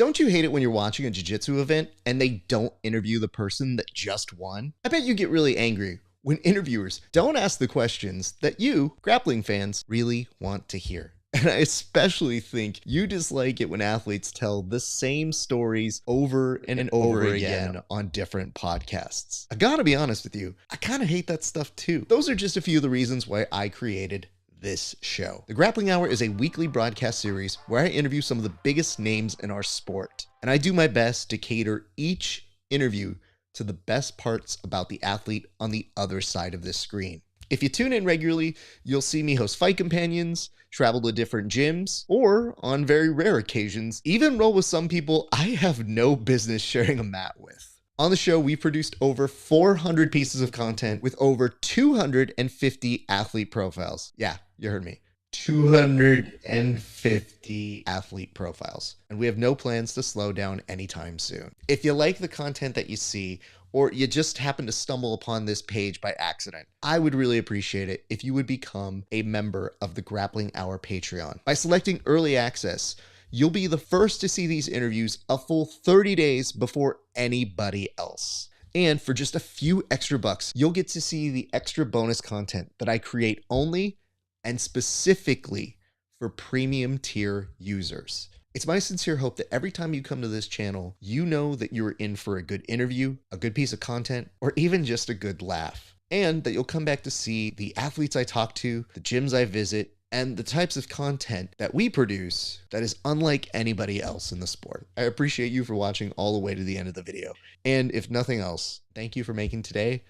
Don't you hate it when you're watching a jiu-jitsu event and they don't interview the person that just won? I bet you get really angry when interviewers don't ask the questions that you, grappling fans, really want to hear. And I especially think you dislike it when athletes tell the same stories over and over again on different podcasts. I gotta be honest with you, I kind of hate that stuff too. Those are just a few of the reasons why I created this show. The Grappling Hour is a weekly broadcast series where I interview some of the biggest names in our sport. And I do my best to cater each interview to the best parts about the athlete on the other side of this screen. If you tune in regularly, you'll see me host fight companions, travel to different gyms, or on very rare occasions, even roll with some people I have no business sharing a mat with. On the show, we've produced over 400 pieces of content with over 250 athlete profiles. Yeah, you heard me. 250 athlete profiles. And we have no plans to slow down anytime soon. If you like the content that you see, or you just happen to stumble upon this page by accident, I would really appreciate it if you would become a member of the Grappling Hour Patreon. By selecting early access, you'll be the first to see these interviews a full 30 days before anybody else. And for just a few extra bucks, you'll get to see the extra bonus content that I create only and specifically for premium tier users. It's my sincere hope that every time you come to this channel, you know that you're in for a good interview, a good piece of content, or even just a good laugh. And that you'll come back to see the athletes I talk to, the gyms I visit, and the types of content that we produce that is unlike anybody else in the sport. I appreciate you for watching all the way to the end of the video. And if nothing else, thank you for making today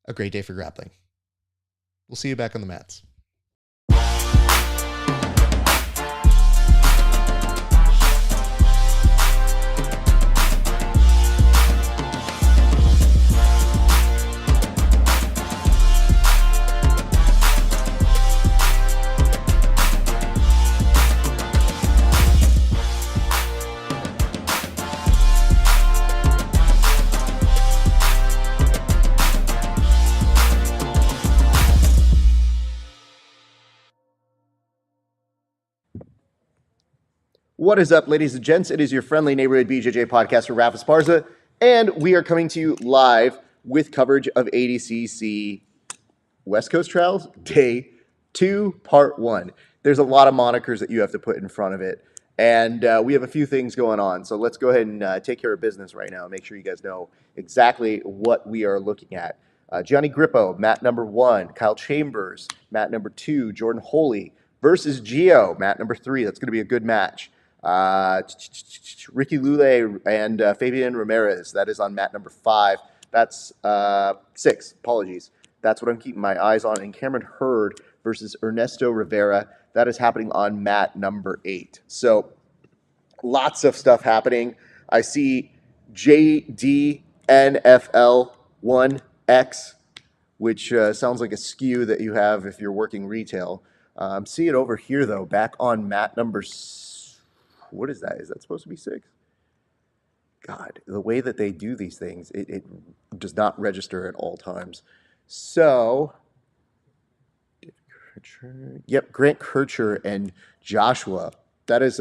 a great day for grappling. We'll see you back on the mats. What is up, ladies and gents? It is your friendly neighborhood BJJ podcaster, Rafa Esparza, and we are coming to you live with coverage of ADCC West Coast Trials, Day 2, Part 1. There's a lot of monikers that you have to put in front of it, and we have a few things going on, so let's go ahead and take care of business right now and make sure you guys know exactly what we are looking at. Gianni Grippo, mat number 1. Kyle Chambers, mat number 2. Jordan Holy versus Gio, mat number 3. That's going to be a good match. Ricky Lule and Fabian Ramirez, that is on mat number 5. That's 6, apologies. That's what I'm keeping my eyes on. And Cameron Hurd versus Ernesto Rivera, that is happening on mat number 8. So lots of stuff happening. I see JDNFL1X, which sounds like a SKU that you have if you're working retail. See it over here, though, back on mat number 6. What is that? Is that supposed to be 6? God, the way that they do these things, it does not register at all times. So, yep, Grant Kircher and Joshua. That is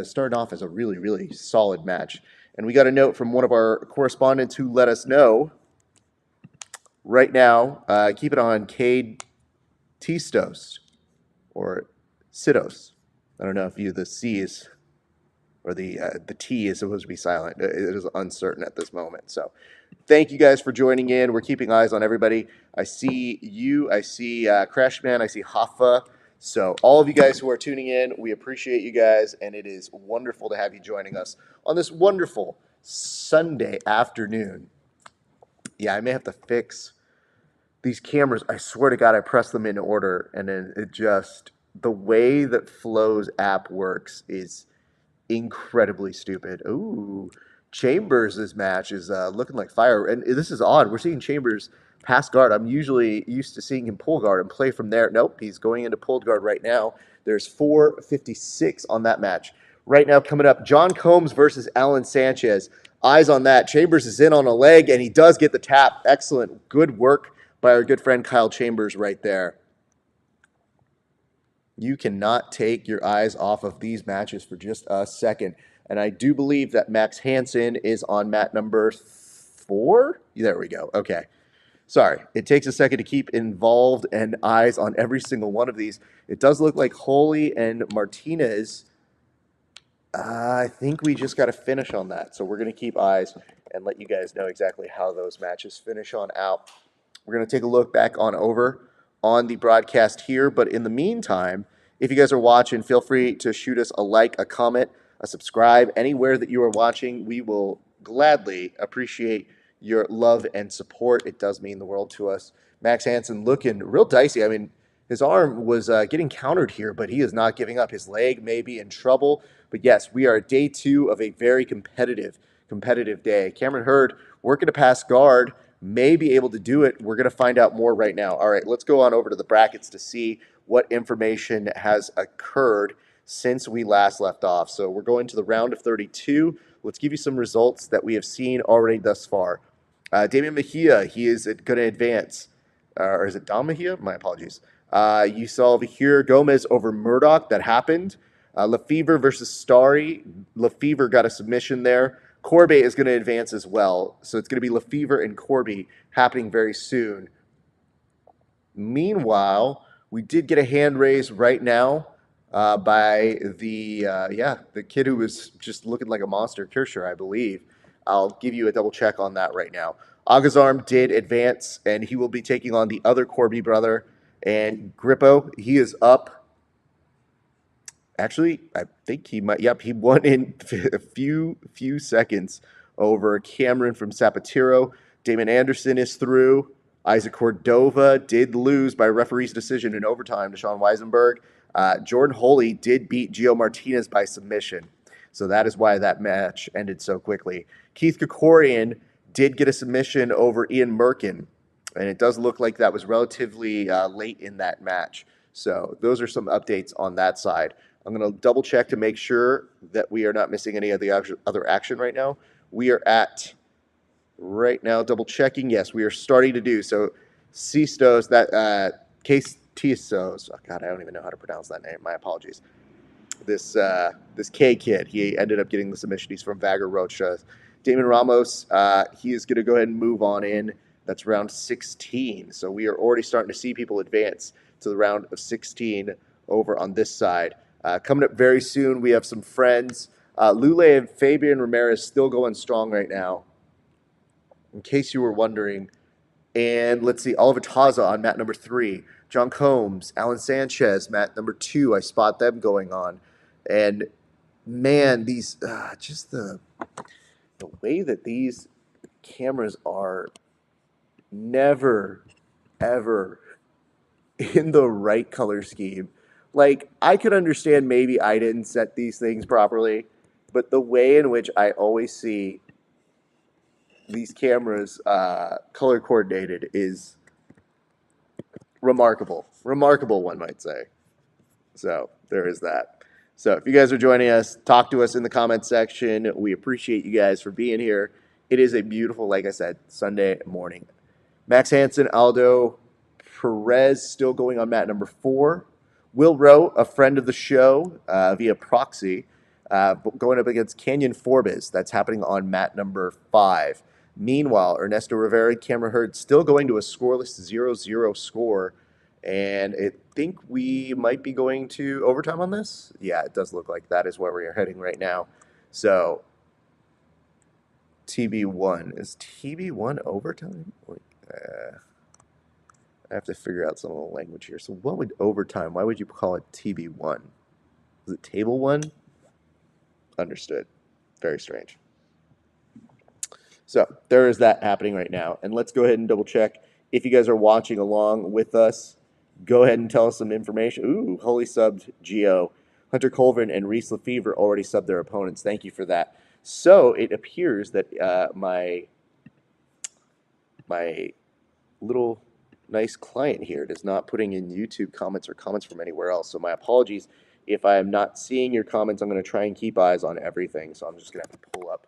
starting off as a really, really solid match. And we got a note from one of our correspondents who let us know right now, keep it on Cade Tistos or Sitos. I don't know if the C is... or the T is supposed to be silent. It is uncertain at this moment. So thank you guys for joining in. We're keeping eyes on everybody. I see you. I see Crashman. I see Hoffa. So all of you guys who are tuning in, we appreciate you guys, and it is wonderful to have you joining us on this wonderful Sunday afternoon. Yeah, I may have to fix these cameras. I swear to God, I press them in order, and then it just, the way that Flo's app works is incredibly stupid. Ooh, Chambers' match is looking like fire. And this is odd. We're seeing Chambers pass guard. I'm usually used to seeing him pull guard and play from there. Nope, he's going into pulled guard right now. There's 4:56 on that match. Right now coming up, John Combs versus Alan Sanchez. Eyes on that. Chambers is in on a leg, and he does get the tap. Excellent. Good work by our good friend Kyle Chambers right there. You cannot take your eyes off of these matches for just a second. And I do believe that Max Hansen is on mat number 4. There we go. Okay. Sorry, it takes a second to keep involved and eyes on every single one of these. It does look like Holy and Martinez. I think we just got to finish on that. So we're going to keep eyes and let you guys know exactly how those matches finish on out. We're going to take a look back over on the broadcast here. But in the meantime, if you guys are watching, feel free to shoot us a like, a comment, a subscribe. Anywhere that you are watching, we will gladly appreciate your love and support. It does mean the world to us. Max Hansen looking real dicey. I mean, his arm was getting countered here, but he is not giving up. His leg may be in trouble. But yes, we are at day 2 of a very competitive day. Cameron Hurd working to pass guard, may be able to do it. We're going to find out more right now. All right, let's go on over to the brackets to see what information has occurred since we last left off. So we're going to the round of 32. Let's give you some results that we have seen already thus far. Damian Mejia, he is going to advance. Or is it Dom Mejia? My apologies. You saw over here Gomez over Murdoch. That happened. Lefevre versus Starry. Lefevre got a submission there. Corby is going to advance as well. So it's going to be Lefevre and Corby happening very soon. Meanwhile, we did get a hand raise right now by the kid who was just looking like a monster, Kirscher, I believe. I'll give you a double check on that right now. Agazarm did advance, and he will be taking on the other Corby brother. And Grippo, he is up. Actually, I think he might. Yep, he won in a few seconds over Cameron from Zapatero. Damon Anderson is through. Isaac Cordova did lose by referee's decision in overtime to Sean Weisenberg. Jordan Holy did beat Gio Martinez by submission. So that is why that match ended so quickly. Keith Kokorian did get a submission over Ian Merkin, and it does look like that was relatively late in that match. So those are some updates on that side. I'm going to double check to make sure that we are not missing any of the other action right now. We are at, right now, double checking. Yes, we are starting to do. So Sistos, that Case Tisos, oh God, I don't even know how to pronounce that name. My apologies. This K kid, he ended up getting the submission. He's from Vagar Rocha. Damon Ramos, he is going to go ahead and move on in. That's round 16. So we are already starting to see people advance to the round of 16 over on this side. Coming up very soon, we have some friends. Lule and Fabian Ramirez still going strong right now, in case you were wondering. And let's see, Oliver Taza on mat number 3. John Combs, Alan Sanchez, mat number 2. I spot them going on. And, man, these just the way that these cameras are never, ever in the right color scheme. Like, I could understand maybe I didn't set these things properly, but the way in which I always see these cameras color coordinated is remarkable. Remarkable, one might say. So there is that. So if you guys are joining us, talk to us in the comment section. We appreciate you guys for being here. It is a beautiful, like I said, Sunday morning. Max Hansen, Aldo Perez still going on mat number 4. Will Rowe, a friend of the show via proxy, going up against Canyon Forbes. That's happening on mat number 5. Meanwhile, Ernesto Rivera and Cameron Hurd still going to a scoreless 0-0 score. And I think we might be going to overtime on this. Yeah, it does look like that is where we are heading right now. So, TB1. Is TB1 overtime? I have to figure out some of the language here. So what would overtime, why would you call it TB1? Is it table 1? Understood. Very strange. So there is that happening right now. And let's go ahead and double check. If you guys are watching along with us, go ahead and tell us some information. Ooh, Holy subbed Gio. Hunter Colvin and Reese Lefevre already subbed their opponents. Thank you for that. So it appears that my little nice client here is not putting in YouTube comments or comments from anywhere else. So my apologies if I am not seeing your comments. I'm going to try and keep eyes on everything. So I'm just going to have to pull up.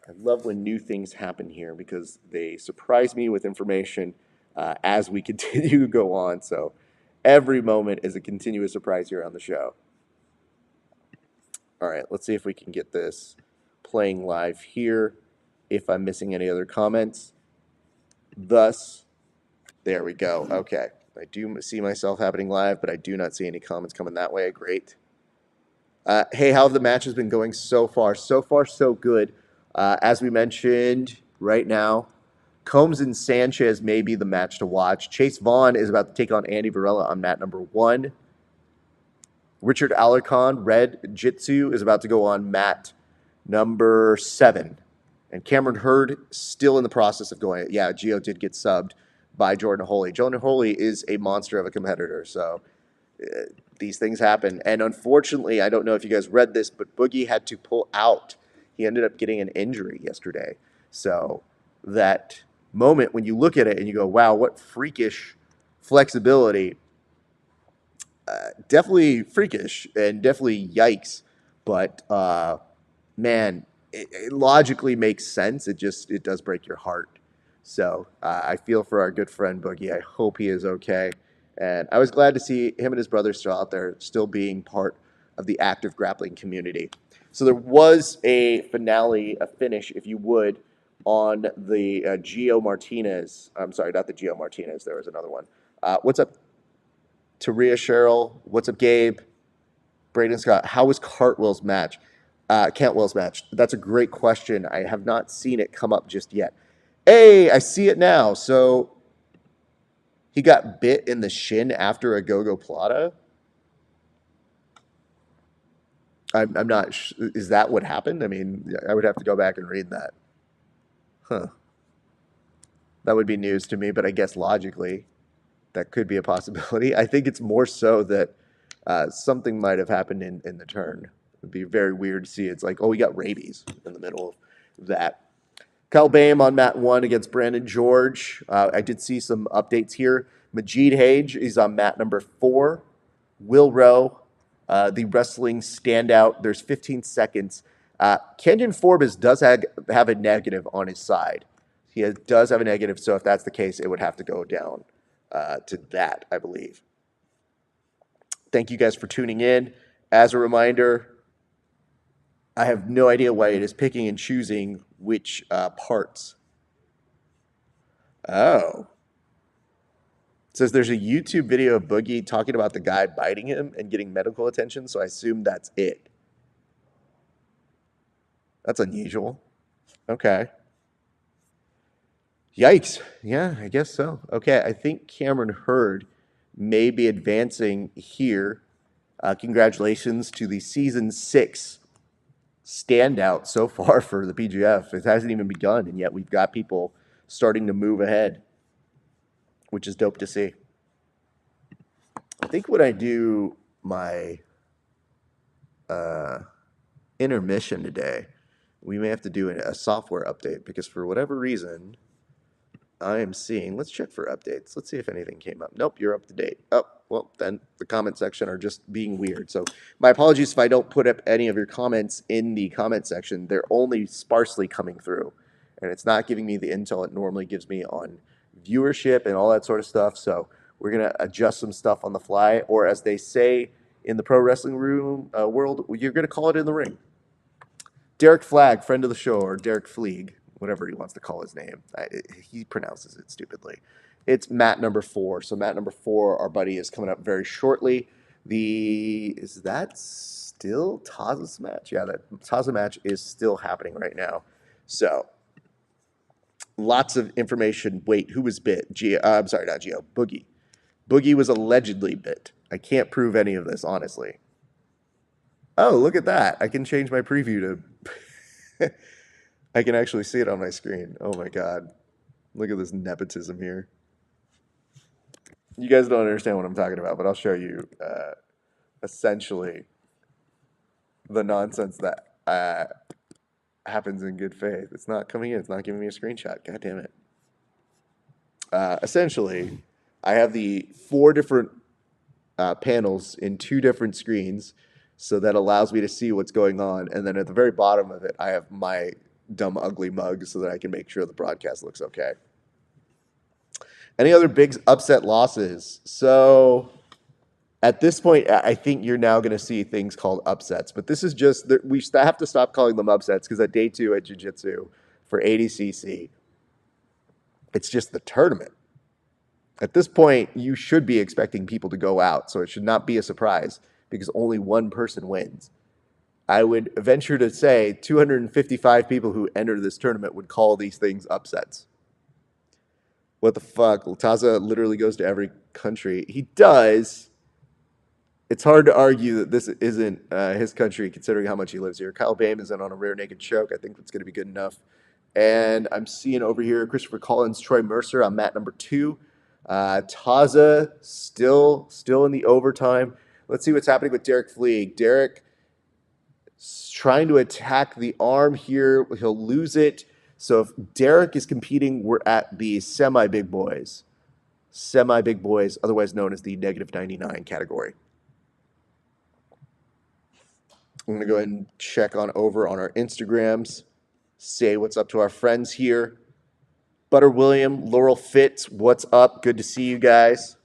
I love when new things happen here because they surprise me with information as we continue to go on. So every moment is a continuous surprise here on the show. All right, let's see if we can get this playing live here. If I'm missing any other comments. Thus, there we go. Okay. I do see myself happening live, but I do not see any comments coming that way. Great. Hey, how have the matches been going so far? So far, so good. As we mentioned, right now, Combs and Sanchez may be the match to watch. Chase Vaughn is about to take on Andy Varela on mat number 1. Richard Alarcon, Red Jitsu, is about to go on mat number 7. And Cameron Hurd still in the process of going. Yeah, Gio did get subbed by Jordan Holy. Jordan Holy is a monster of a competitor, so these things happen. And unfortunately, I don't know if you guys read this, but Boogie had to pull out. He ended up getting an injury yesterday. So that moment when you look at it and you go, wow, what freakish flexibility. Definitely freakish and definitely yikes. But, man, it logically makes sense. It does break your heart. So I feel for our good friend Boogie. I hope he is okay. And I was glad to see him and his brother still out there, still being part of the active grappling community. So there was a finale, a finish, if you would, on the Gio Martinez. I'm sorry, not the Gio Martinez. There was another one. What's up, Taria Cheryl? What's up, Gabe? Braden Scott, how was Cantwell's match? That's a great question. I have not seen it come up just yet. Hey, I see it now. So he got bit in the shin after a go-go plata? I'm not is that what happened? I mean, I would have to go back and read that. Huh. That would be news to me, but I guess logically that could be a possibility. I think it's more so that something might have happened in the turn. It would be very weird to see. It's like, oh, we got rabies in the middle of that. Kyle Bame on mat 1 against Brandon George. I did see some updates here. Majid Hage is on mat number 4. Will Rowe, the wrestling standout. There's 15 seconds. Kenyon Forbes does have a negative on his side. He does have a negative, so if that's the case, it would have to go down to that, I believe. Thank you guys for tuning in. As a reminder, I have no idea why it is picking and choosing which parts. Oh. It says there's a YouTube video of Boogie talking about the guy biting him and getting medical attention, so I assume that's it. That's unusual. Okay. Yikes. Yeah, I guess so. Okay, I think Cameron Hurd may be advancing here. Congratulations to the Season 6 standout so far for the PGF. It hasn't even begun, and yet we've got people starting to move ahead, which is dope to see. I think when I do my intermission today, we may have to do a software update because for whatever reason, I am seeing, let's check for updates. Let's see if anything came up. Nope, you're up to date. Oh, well, then the comment section are just being weird. So my apologies if I don't put up any of your comments in the comment section. They're only sparsely coming through, and it's not giving me the intel it normally gives me on viewership and all that sort of stuff. So we're going to adjust some stuff on the fly, or as they say in the pro wrestling room world, you're going to call it in the ring. Derek Flagg, friend of the show, or Derek Fleeg, whatever he wants to call his name. He pronounces it stupidly. It's mat number 4. So mat number 4, our buddy, is coming up very shortly. Is that still Taz's match? Yeah, that Taza match is still happening right now. So lots of information. Wait, who was bit? I'm sorry, not Gio. Boogie. Boogie was allegedly bit. I can't prove any of this, honestly. Oh, look at that. I can change my preview to... I can actually see it on my screen. Oh my god. Look at this nepotism here. You guys don't understand what I'm talking about, but I'll show you essentially the nonsense that happens in good faith. It's not coming in. It's not giving me a screenshot. God damn it. Essentially, I have the 4 different panels in 2 different screens, so that allows me to see what's going on. And then at the very bottom of it, I have my dumb, ugly mug so that I can make sure the broadcast looks okay. Any other big upset losses? So At this point, I think you're now going to see things called upsets. But this is just, we have to stop calling them upsets because at day 2 at Jiu-Jitsu for ADCC, it's just the tournament. At this point, you should be expecting people to go out, so it should not be a surprise because only one person wins. I would venture to say 255 people who enter this tournament would call these things upsets. What the fuck? Taza literally goes to every country. He does. It's hard to argue that this isn't his country, considering how much he lives here. Kyle Bame is in on a rear naked choke. I think that's going to be good enough. And I'm seeing over here Christopher Collins, Troy Mercer on mat number 2. Taza still in the overtime. Let's see what's happening with Derek Fleeg. Derek trying to attack the arm here. He'll lose it. So if Derek is competing, we're at the semi-big boys. Semi-big boys, otherwise known as the negative 99 category. I'm going to go ahead and check on over on our Instagrams. Say what's up to our friends here. Butter William, Laurel Fitz, what's up? Good to see you guys.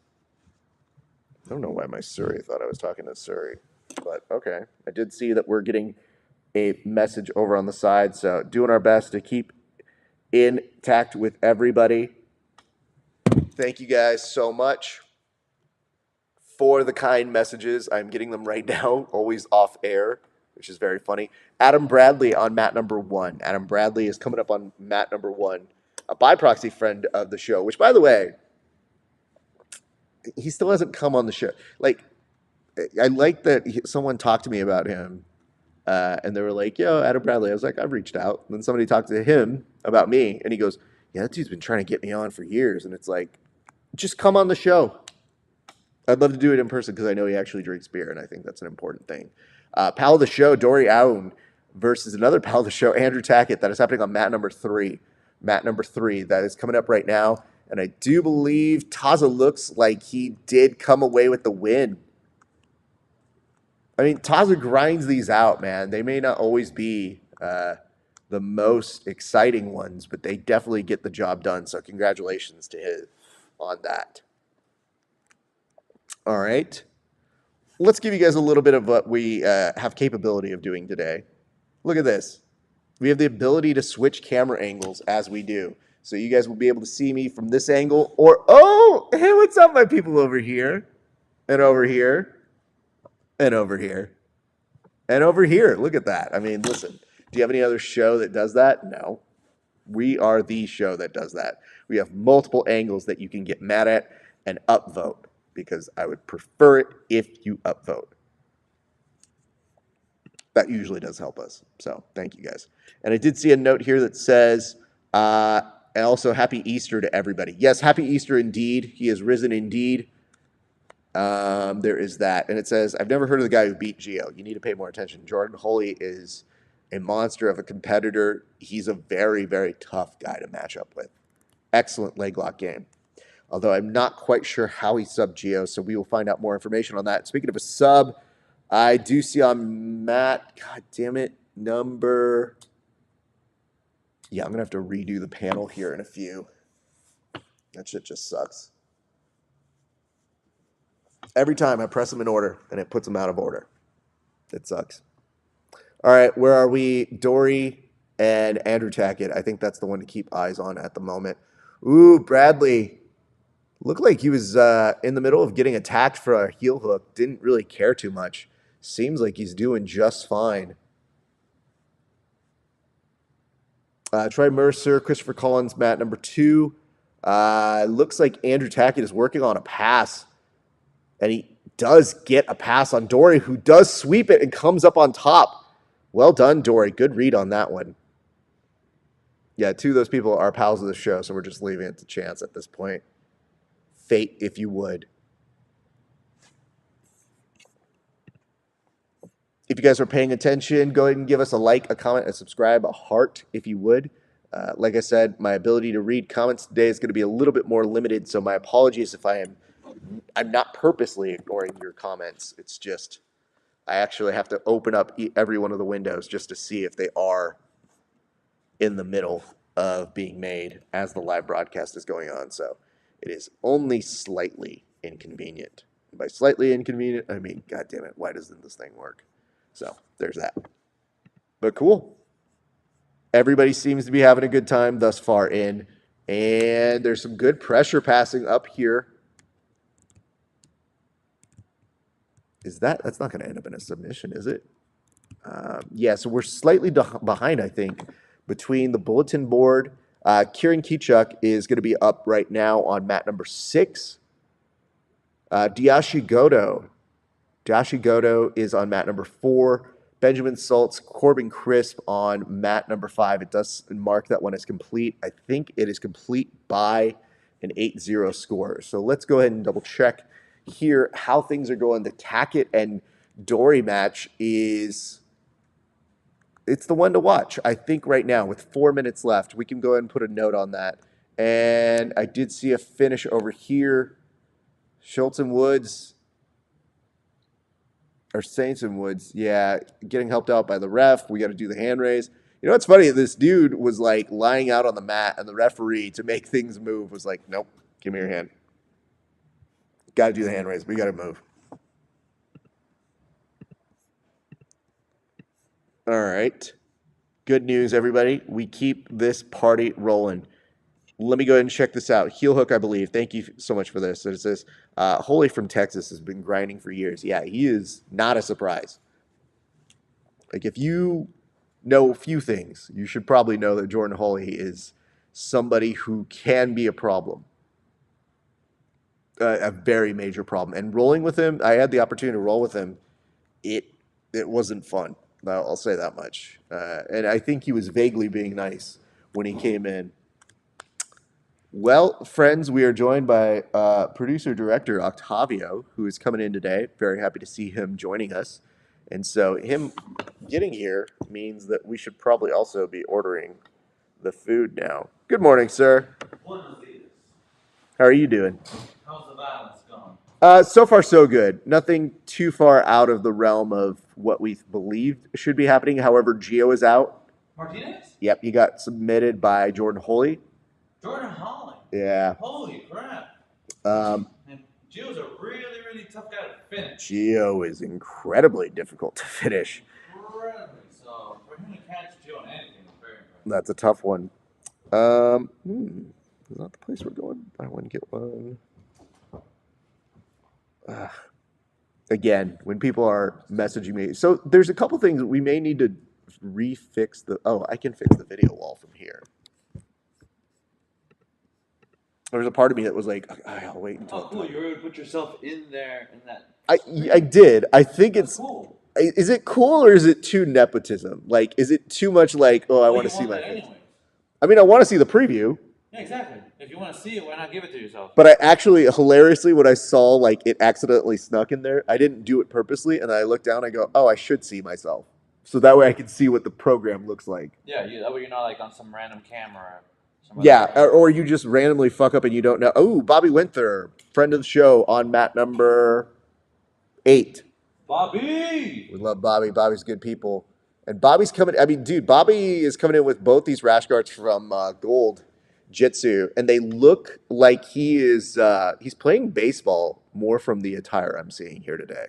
I don't know why my Surrey thought I was talking to Surrey, but okay. I did see that we're getting a message over on the side, so doing our best to keep intact with everybody. Thank you guys so much for the kind messages. I'm getting them right now, always off air, which is very funny. Adam Bradley on mat number 1. Adam Bradley is coming up on mat number 1. A by-proxy friend of the show, which, by the way, he still hasn't come on the show. Like, I like that someone talked to me about him, and they were like, yo, Adam Bradley. I was like, I've reached out. And then somebody talked to him about me, and he goes, yeah, that dude's been trying to get me on for years. And it's like, just come on the show. I'd love to do it in person because I know he actually drinks beer, and I think that's an important thing. Pal of the show, Dory Aoun versus another pal of the show, Andrew Tackett. That is happening on mat number 3. Mat number 3. That is coming up right now. And I do believe Taza looks like he did come away with the win. I mean, Taza grinds these out, man. They may not always be the most exciting ones, but they definitely get the job done. So congratulations to him on that. All right. Let's give you guys a little bit of what we have capability of doing today. Look at this. We have the ability to switch camera angles as we do. So you guys will be able to see me from this angle or, oh, hey, what's up, my people over here and over here and over here and over here. Look at that. I mean, listen, do you have any other show that does that? No. We are the show that does that. We have multiple angles that you can get mad at and upvote because I would prefer it if you upvote. That usually does help us. So thank you guys. And I did see a note here that says, and also happy Easter to everybody. Yes, happy Easter indeed. He has risen indeed. There is that. And it says, I've never heard of the guy who beat Gio. You need to pay more attention. Jordan Holy is a monster of a competitor. He's a very, very tough guy to match up with. Excellent leg lock game. Although I'm not quite sure how he subbed Gio, so we will find out more information on that. Speaking of a sub, I do see on Matt, god damn it, number... Yeah, I'm going to have to redo the panel here in a few. That shit just sucks. Every time I press them in order, and it puts them out of order. It sucks. All right, where are we? Dory and Andrew Tackett. I think that's the one to keep eyes on at the moment. Ooh, Bradley. Looked like he was in the middle of getting attacked for a heel hook. Didn't really care too much. Seems like he's doing just fine. Troy Mercer, Christopher Collins, mat number 2. Looks like Andrew Tackett is working on a pass. And he does get a pass on Dory, who does sweep it and comes up on top. Well done, Dory. Good read on that one. Yeah, 2 of those people are pals of the show, so we're just leaving it to chance at this point. Fate, if you would. If you guys are paying attention, go ahead and give us a like, a comment, a subscribe, a heart, if you would. Like I said, my ability to read comments today is going to be a little bit more limited, so my apologies if I'm not purposely ignoring your comments. It's just I actually have to open up every one of the windows just to see if they are in the middle of being made as the live broadcast is going on. So it is only slightly inconvenient. By slightly inconvenient, I mean, God damn it, why doesn't this thing work? So there's that. But cool. Everybody seems to be having a good time thus far in. And there's some good pressure passing up here. That's not going to end up in a submission, is it? Yeah, so we're slightly behind, I think, between the bulletin board. Kieran Kichuk is going to be up right now on mat number 6. Dashi Goto is on mat number 4. Benjamin Saltz, Corbin Crisp on mat number 5. It does mark that one as complete. I think it is complete by an 8-0 score. So let's go ahead and double check here how things are going. The Tackett and Dory match it's the one to watch. I think right now with 4 minutes left, we can go ahead and put a note on that. And I did see a finish over here. Schultz and Woods, or Saints and Woods, yeah, getting helped out by the ref. We got to do the hand raise. You know what's funny? This dude was like lying out on the mat, and the referee, to make things move, was like, nope, give me your hand. Got to do the hand raise. We got to move. All right. Good news, everybody. We keep this party rolling. Let me go ahead and check this out. Heel hook, I believe. Thank you so much for this. It says, Holy from Texas has been grinding for years. Yeah, he is not a surprise. Like, if you know a few things, you should probably know that Jordan Holy is somebody who can be a problem. A very major problem. And rolling with him, I had the opportunity to roll with him. It wasn't fun. I'll say that much. And I think he was vaguely being nice when he came in. Well, friends, we are joined by producer-director Octavio, who is coming in today. Very happy to see him joining us. And so him getting here means that we should probably also be ordering the food now. Good morning, sir. How are you doing? How's the balance going? So far, so good. Nothing too far out of the realm of what we believed should be happening. However, Gio is out. Martinez? Yep, he got submitted by Jordan Holy. Jordan Holland? Yeah. Holy crap. And Gio's a really, really tough guy to finish. Gio is incredibly difficult to finish. Incredibly. So for him to catch Gio on anything is very impressive. That's a tough one. Is that the place we're going? Buy one, get one. Again, when people are messaging me. So there's a couple things that we may need to refix the... Oh, I can fix the video wall from here. There's a part of me that was like, I'll wait until... Oh, cool. You were able to put yourself in there in that... I did. I think That's it's... cool. Is it cool or is it too nepotism? Like, is it too much like, oh, I want to see my face? Anyway. I mean, I want to see the preview. Yeah, exactly. If you want to see it, why not give it to yourself? But I actually, hilariously, when I saw like it accidentally snuck in there, I didn't do it purposely, and I looked down, I go, oh, I should see myself. So that way I can see what the program looks like. Yeah, that way you're not like on some random camera. Yeah, or you just randomly fuck up and you don't know. Oh, Bobby Winther, friend of the show, on mat number 8. Bobby! We love Bobby. Bobby's good people. And Bobby's coming, I mean, dude, Bobby is coming in with both these rash guards from Gold Jitsu, and they look like he's playing baseball more from the attire I'm seeing here today.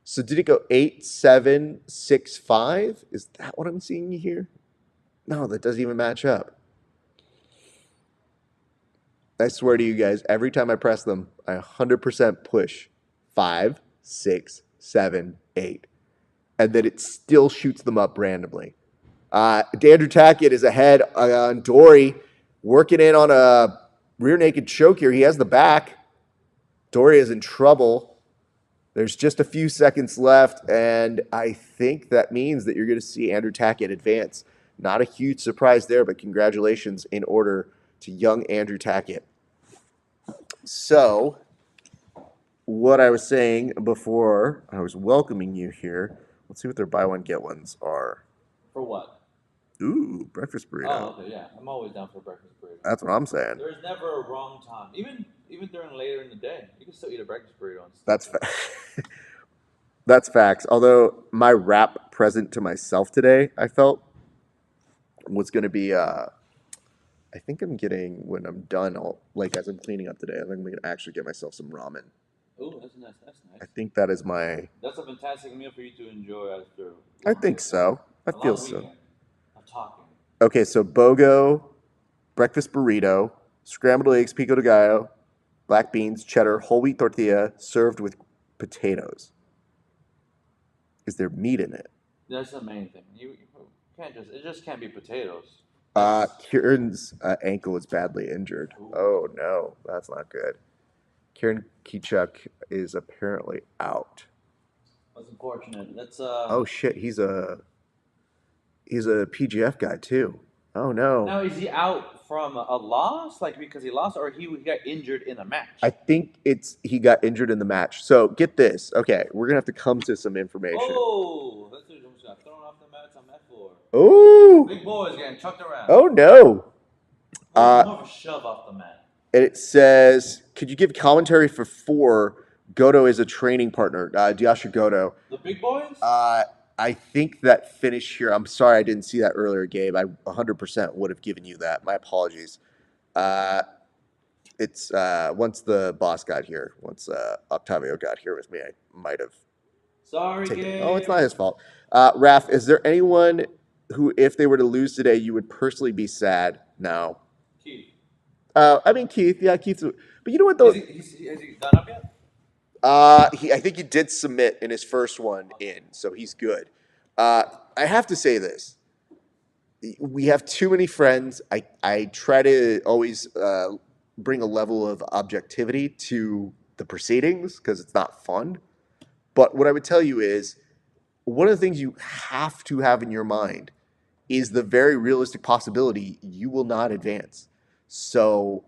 So did it go 8, 7, 6, 5? Is that what I'm seeing here? No, that doesn't even match up. I swear to you guys, every time I press them, I 100% push 5, 6, 7, 8. And then it still shoots them up randomly. Andrew Tackett is ahead on Dory, working in on a rear naked choke here. He has the back. Dory is in trouble. There's just a few seconds left, and I think that means that you're going to see Andrew Tackett advance. Not a huge surprise there, but congratulations in order to young Andrew Tackett. So, what I was saying before I was welcoming you here, let's see what their buy one, get ones are. For what? Ooh, breakfast burrito. Oh, okay, yeah. I'm always down for breakfast burrito. That's what I'm saying. There's never a wrong time. Even during later in the day, you can still eat a breakfast burrito. That's facts. Although my wrap present to myself today, I felt, was going to be, I think I'm getting, when I'm done, as I'm cleaning up today, I think I'm going to actually get myself some ramen. Oh, that's nice. That's I nice. think that is my. That's a fantastic meal for you to enjoy after I think so. I a feel long so. weekend of talking. Okay, so BOGO, breakfast burrito, scrambled eggs, pico de gallo, black beans, cheddar, whole wheat tortilla, served with potatoes. Is there meat in it? That's the main thing. You can't just it just can't be potatoes. That's Kieran's ankle is badly injured. ooh, Oh no, that's not good. Kieran Kichuk is apparently out. that's unfortunate. That's Oh shit, he's a PGF guy too. Oh no. now is he out from a loss, like because he lost, or he got injured in a I match? think it's he got injured in the match. So get this. Okay, we're gonna have to come to some information. Oh, that's what almost got thrown off the mats on that floor. Oh, Big boys getting chucked around. oh no. Uh, More of a shove off the mat. and it says, could you give commentary for four? Goto is a training partner. Diasha Goto. The big boys? I think that finish here. I'm sorry I didn't see that earlier, Gabe. I 100% would have given you that. My apologies. Uh, it's once the boss got here, once Octavio got here with me, I might have Sorry, taken it. Gabe. Oh, it's not his fault. Raf, is there anyone who, if they were to lose today, you would personally be sad? No. Keith. I mean, Keith. Yeah, Keith's. But you know what, Has though? he gone up yet? I think he did submit in his first one in, so he's good. I have to say this. We have too many friends. I try to always bring a level of objectivity to the proceedings because it's not fun. But what I would tell you is one of the things you have to have in your mind is the very realistic possibility you will not advance. So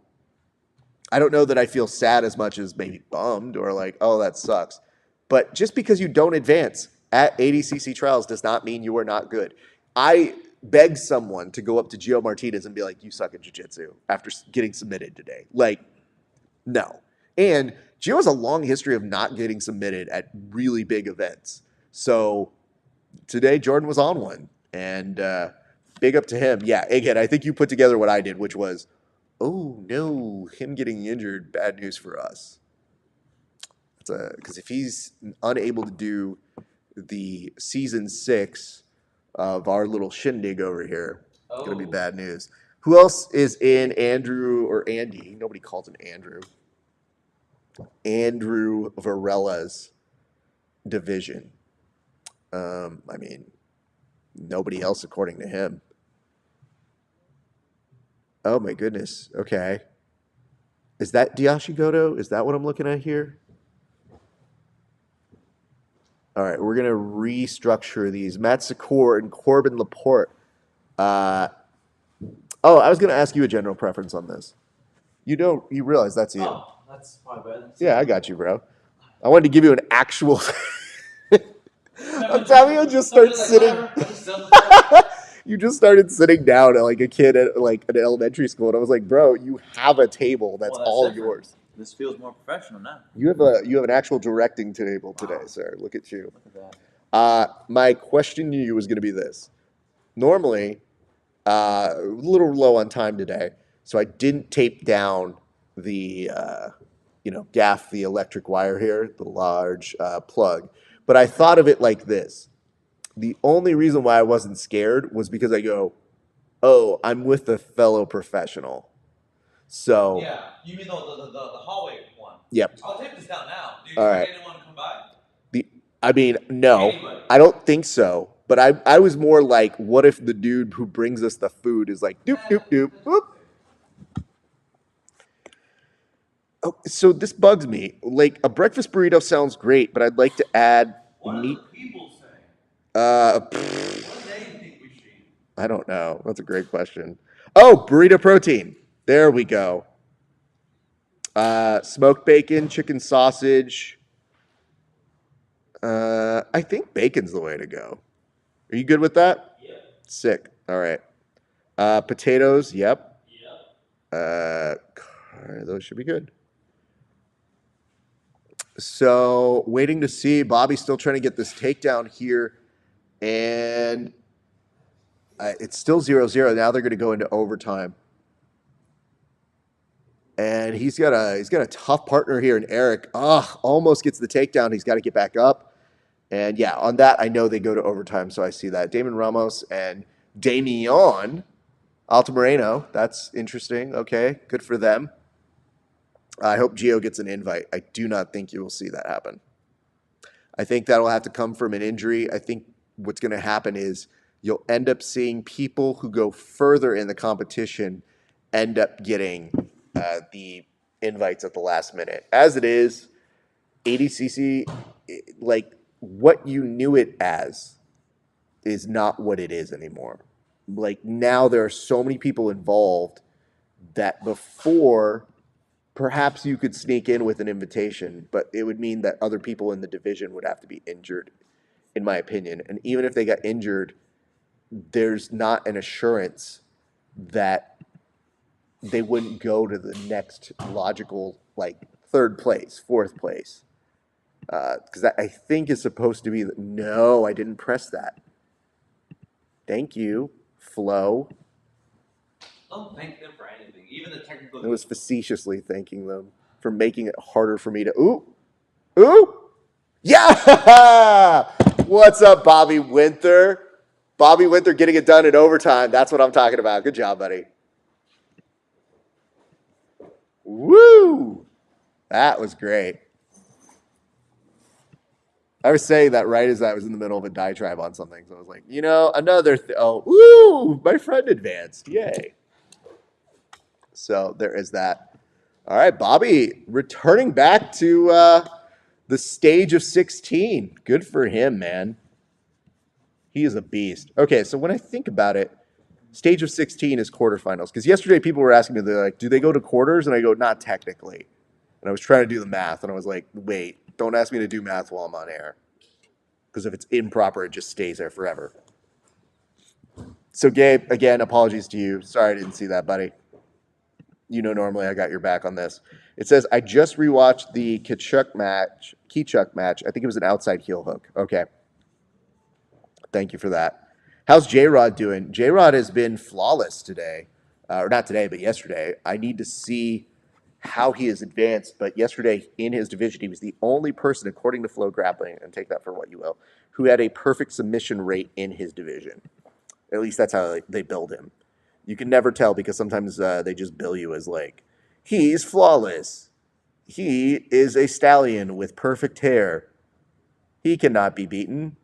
I don't know that I feel sad as much as maybe bummed or like, oh, that sucks. But just because you don't advance at ADCC Trials does not mean you are not good. I beg someone to go up to Gio Martinez and be like, you suck at jiu-jitsu after getting submitted today. Like, no. And Gio has a long history of not getting submitted at really big events. So today, Jordan was on one. And big up to him. Yeah, again, I think you put together what I did, which was, oh no, him getting injured, bad news for us. Because if he's unable to do the season 6 of our little shindig over here, it's gonna be bad news. Who else is in Andrew or Andy? Nobody calls him Andrew. Andrew Varela's division. I mean, nobody else according to him. Oh my goodness. Okay. Is that Diashi Goto? Is that what I'm looking at here? All right, we're gonna restructure these. Matt Secor and Corbin Laporte. Uh, oh, I was gonna ask you a general preference on this. You realize that's you? Oh, that's probably better. Yeah, I got you, bro. I wanted to give you an actual. Octavio just starts sitting. You just started sitting down like a kid at like an elementary school, and I was like, bro, you have a table that's all different. yours. This feels more professional now. You have an actual directing table today, sir. Look at you. Look at that. My question to you was going to be this. Normally, a little low on time today, so I didn't tape down the, gaff the electric wire here, the large plug. But I thought of it like this. The only reason why I wasn't scared was because I go, oh, I'm with a fellow professional. So. Yeah, you mean the hallway one? Yep. I'll take this down now. Do you All expect right. anyone to come by? I mean, no, Anybody. I don't think so. But I was more like, what if the dude who brings us the food is like, doop, doop, doop, whoop. Oh, so this bugs me. Like, a breakfast burrito sounds great, but I'd like to add meat. What do the people say? What do they think we should eat? I don't know. That's a great question. Oh, burrito protein. There we go. Smoked bacon, chicken sausage. I think bacon's the way to go. Are you good with that? Yep. Sick. All right. Potatoes. Yep. Yep. Those should be good. So waiting to see. Bobby's still trying to get this takedown here. And it's still 0-0. Now they're going to go into overtime. And he's got a tough partner here in Eric. Almost gets the takedown. He's got to get back up. And yeah, on that, I know they go to overtime, so I see that. Damon Ramos and Damian Altamirano. That's interesting. Okay, good for them. I hope Gio gets an invite. I do not think you will see that happen. I think that'll have to come from an injury. I think what's going to happen is you'll end up seeing people who go further in the competition end up getting the invites at the last minute. As it is, ADCC, like what you knew it as, is not what it is anymore. Like now there are so many people involved that before perhaps you could sneak in with an invitation, but it would mean that other people in the division would have to be injured, in my opinion. And even if they got injured, there's not an assurance that they wouldn't go to the next logical, like third place, fourth place. Because that I think is supposed to be. No, I didn't press that. Thank you, Flo. Don't thank them for anything, even the technical. I was facetiously thanking them for making it harder for me to. Ooh, yeah! What's up, Bobby Winter? Bobby Winter getting it done in overtime. That's what I'm talking about. Good job, buddy. Woo! That was great. I was saying that right as I was in the middle of a diatribe on something. So I was like, another my friend advanced. Yay. So there is that. All right, Bobby returning back to the stage of 16. Good for him, man. He is a beast. Okay, so when I think about it, stage of 16 is quarterfinals. Because yesterday people were asking me, they're like, do they go to quarters? And I go, not technically. And I was trying to do the math, and I was like, wait, don't ask me to do math while I'm on air. Because if it's improper, it just stays there forever. So, Gabe, again, apologies to you. Sorry I didn't see that, buddy. Normally I got your back on this. It says, I just rewatched the Kachuk match. I think it was an outside heel hook. Okay. Thank you for that. How's J-Rod doing? J-Rod has been flawless today. Or not today, but yesterday. I need to see how he has advanced. But yesterday in his division, he was the only person, according to Flow Grappling, and take that for what you will, who had a perfect submission rate in his division. At least that's how they build him. You can never tell because sometimes they just bill you as like, he's flawless. He is a stallion with perfect hair. He cannot be beaten.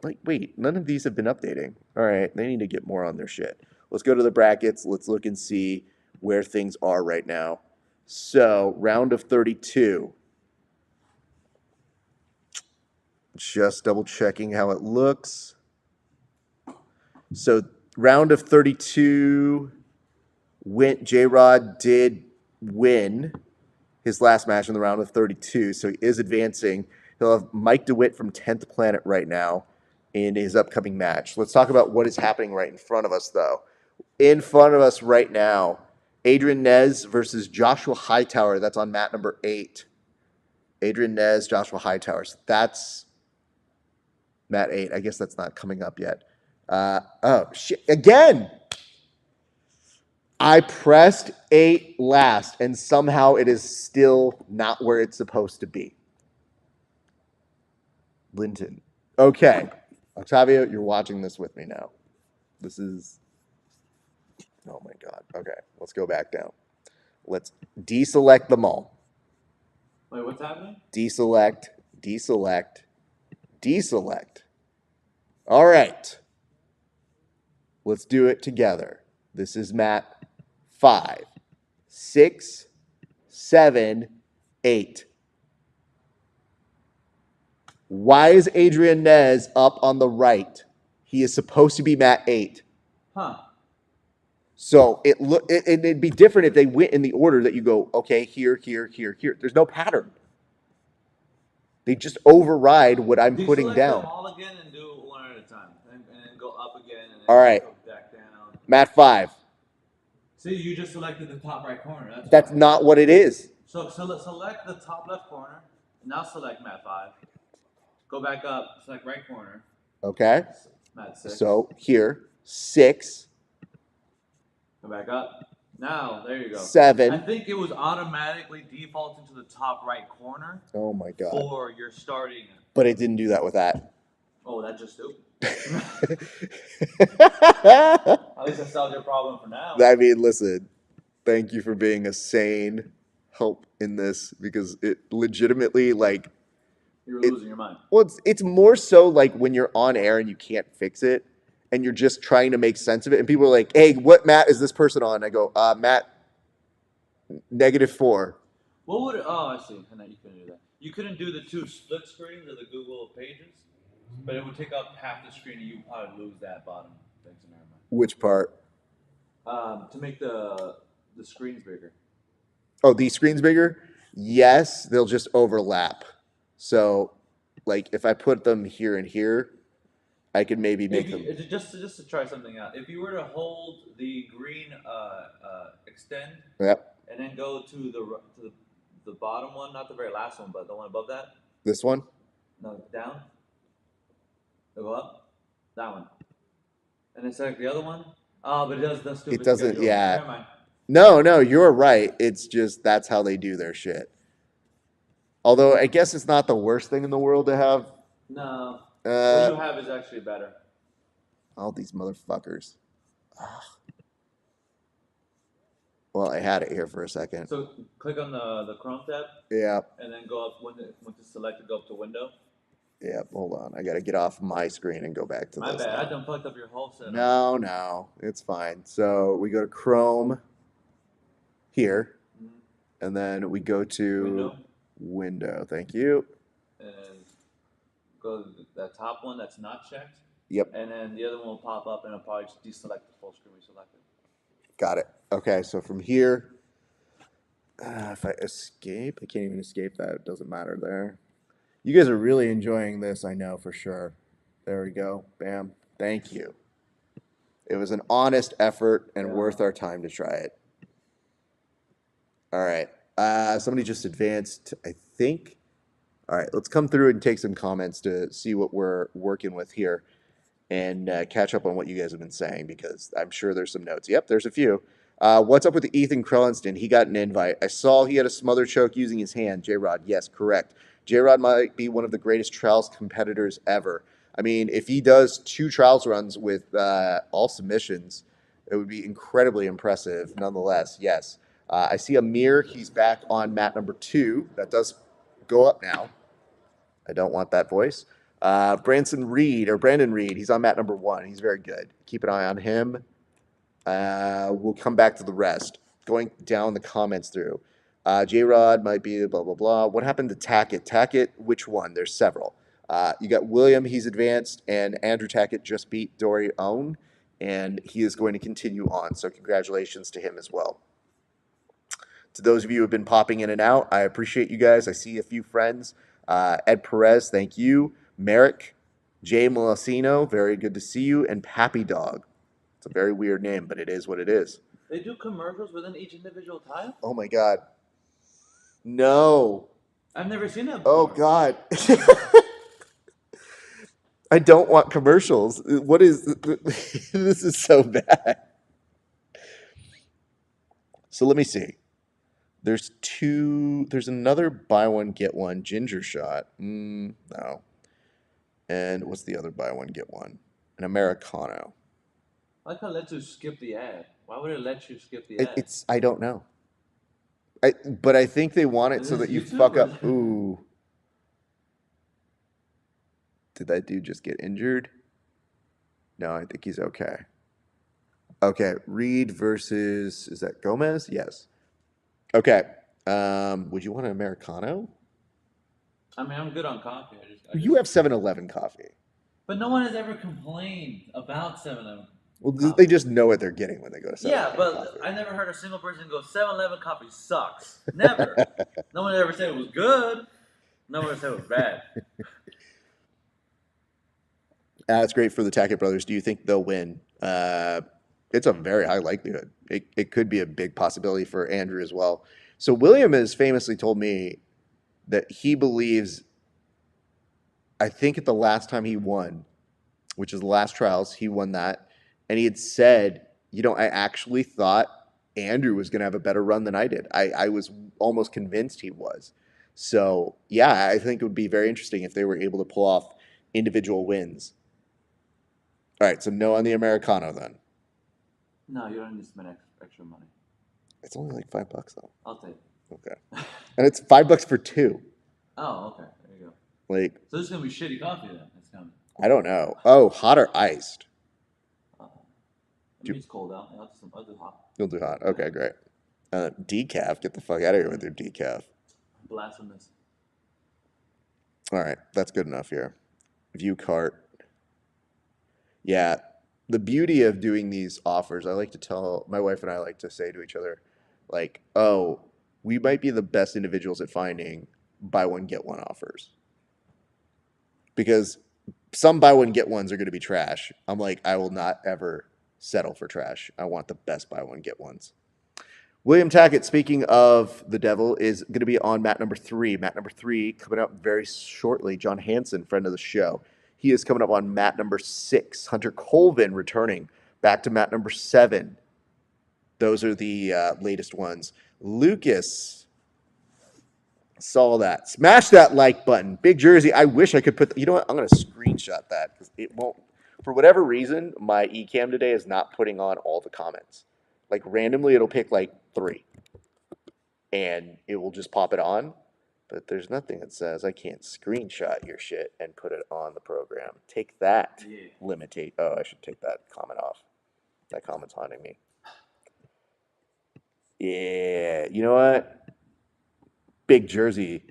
Like, wait, none of these have been updating. All right, they need to get more on their shit. Let's go to the brackets. Let's look and see where things are right now. So, round of 32. Just double checking how it looks. So, round of 32 J-Rod did win his last match in the round of 32, so he is advancing. He'll have Mike DeWitt from 10th Planet right now in his upcoming match. Let's talk about what is happening right in front of us, though. In front of us right now, Adrian Nez versus Joshua Hightower. That's on mat number 8. Adrian Nez, Joshua Hightower. So that's mat 8. I guess that's not coming up yet. Shit. Again! I pressed 8 last, and somehow it is still not where it's supposed to be. Linton. Okay. Octavio, you're watching this with me now. This is... Oh, my God. Okay. Let's go back down. Let's deselect them all. Wait, what's happening? Deselect, deselect, deselect. All right. Let's do it together. This is mat 5, 6, 7, 8. Why is Adrian Nez up on the right? He is supposed to be mat 8. Huh. So it'd be different if they went in the order that you go, okay, here, here, here, here. There's no pattern. They just override what I'm putting down. Select them all again and do one at a time, and then go up again. And then all right. Go back down. Mat 5. See, you just selected the top right corner. That's not what it is. So select the top left corner. And now select mat 5. Go back up. Select right corner. Okay. Mat 6. So here, 6. Go back up. Now, there you go. 7. I think it was automatically defaulting to the top right corner Oh my god. for your starting. But it didn't do that with that. Oh, that's just stupid. At least I solved your problem for now. I mean, listen, thank you for being a sane help in this because it legitimately, like, You're losing your mind. well, it's more so like when you're on air and you can't fix it and you're just trying to make sense of it. And people are like, hey, what mat is this person on? I go, mat -4. What would it, oh, I see. And then you couldn't do that. You couldn't do the 2 split screens of the Google Pages, but it would take up half the screen and you'd probably lose that bottom thing. So never mind. Which part? To make the screens bigger. Oh, these screens bigger? Yes, they'll just overlap. So, like, if I put them here and here, I could maybe make them. Just to try something out. If you were to hold the green extend, Yep. and then go to the bottom one, not the very last one, but the one above that. This one? No, down. Go up. That one. And then select the other one. Oh, but it does the stupid. It doesn't. schedule. Yeah. Never mind. No, you're right. It's just that's how they do their shit. Although I guess it's not the worst thing in the world to have. No. What you have is actually better. All these motherfuckers. Ugh. Well, I had it here for a second. So click on the Chrome tab. Yeah. And then go up once it's selected, go up to Window. Yeah. Hold on. I got to get off my screen and go back to My this. bad. I done fucked up your whole setup. No, it's fine. So we go to Chrome here, and then we go to Window. Thank you. And go to that top one that's not checked. Yep. And then the other one will pop up and it'll probably just deselect the full screen we selected. Got it. Okay, so from here, if I escape, I can't even escape that. It doesn't matter there. You guys are really enjoying this, I know for sure. There we go. Bam. Thank you. It was an honest effort and worth our time to try it. All right. Somebody just advanced, I think. All right, let's come through and take some comments to see what we're working with here and catch up on what you guys have been saying because I'm sure there's some notes. Yep, there's a few. What's up with Ethan Krellinston? He got an invite. I saw he had a smother choke using his hand. J-Rod, yes, correct. J-Rod might be one of the greatest trials competitors ever. I mean, if he does 2 trials runs with all submissions, it would be incredibly impressive nonetheless, yes. I see Amir. He's back on mat number 2. That does go up now. I don't want that voice. Brandon Reed, he's on mat number 1. He's very good. Keep an eye on him. We'll come back to the rest. Going down the comments through. J-Rod might be blah, blah, blah. What happened to Tackett? Tackett, which one? There's several. You got William, he's advanced, and Andrew Tackett just beat Dory Own, and he is going to continue on. So congratulations to him as well. To those of you who have been popping in and out, I appreciate you guys. I see a few friends. Ed Perez, thank you. Merrick, Jay Molosino, very good to see you. And Pappy Dog. It's a very weird name, but it is what it is. They do commercials within each individual tile? Oh my God. No. I've never seen that before. Oh God. I don't want commercials. What is this? Is so bad. So let me see. There's another buy one, get one ginger shot. No. And what's the other buy one, get one? An Americano. I like how it lets you skip the ad. Why would it let you skip the ad? I don't know. But I think they want it so that you fuck up. Ooh. Did that dude just get injured? No, I think he's okay. Okay, Reed versus, is that Gomez? Yes. Okay. Would you want an Americano? I mean, I'm good on coffee. You have 7-Eleven coffee. But no one has ever complained about 7-Eleven. Well, coffee. They just know what they're getting when they go to 7-Eleven. Yeah, but coffee. I never heard a single person go, 7-Eleven coffee sucks. Never. No one ever said it was good. No one said it was bad. That's great for the Tackett brothers. Do you think they'll win? It's a very high likelihood. It could be a big possibility for Andrew as well. So William has famously told me that he believes, I think at the last time he won, which is the last trials, he won that. And he had said, I actually thought Andrew was going to have a better run than I did. I was almost convinced he was. So, yeah, I think it would be very interesting if they were able to pull off individual wins. All right, so no on the Americano then. No, you don't need to spend extra money. It's only like $5 though. I'll take it. Okay. And it's $5 for two. Oh, okay. There you go. Like, So this is gonna be shitty coffee then. It's coming. I don't know. Oh, hot or iced? I mean, it's cold out. I'll do hot. You'll do hot. Okay, great. Decaf. Get the fuck out of here with your decaf. Blasphemous. All right, that's good enough here. View cart. Yeah, the beauty of doing these offers, I like to tell my wife and I like to say to each other, like, oh, we might be the best individuals at finding buy one get one offers, because some buy one get ones are going to be trash. I'm like, I will not ever settle for trash. I want the best buy one get ones. William Tackett, speaking of the devil, is going to be on mat number 3. Mat number 3 coming up very shortly. John Hansen, friend of the show. He is coming up on mat number 6. Hunter Colvin returning back to mat number 7. Those are the latest ones. Lucas saw that. Smash that like button. Big Jersey. I wish I could put... You know what? I'm going to screenshot that because it won't... For whatever reason, my eCam today is not putting on all the comments. Like randomly, it'll pick like 3. And it will just pop it on. But there's nothing that says I can't screenshot your shit and put it on the program. Take that, Yeah. limitate. Oh, I should take that comment off. That comment's haunting me. Yeah, you know what? Big Jersey.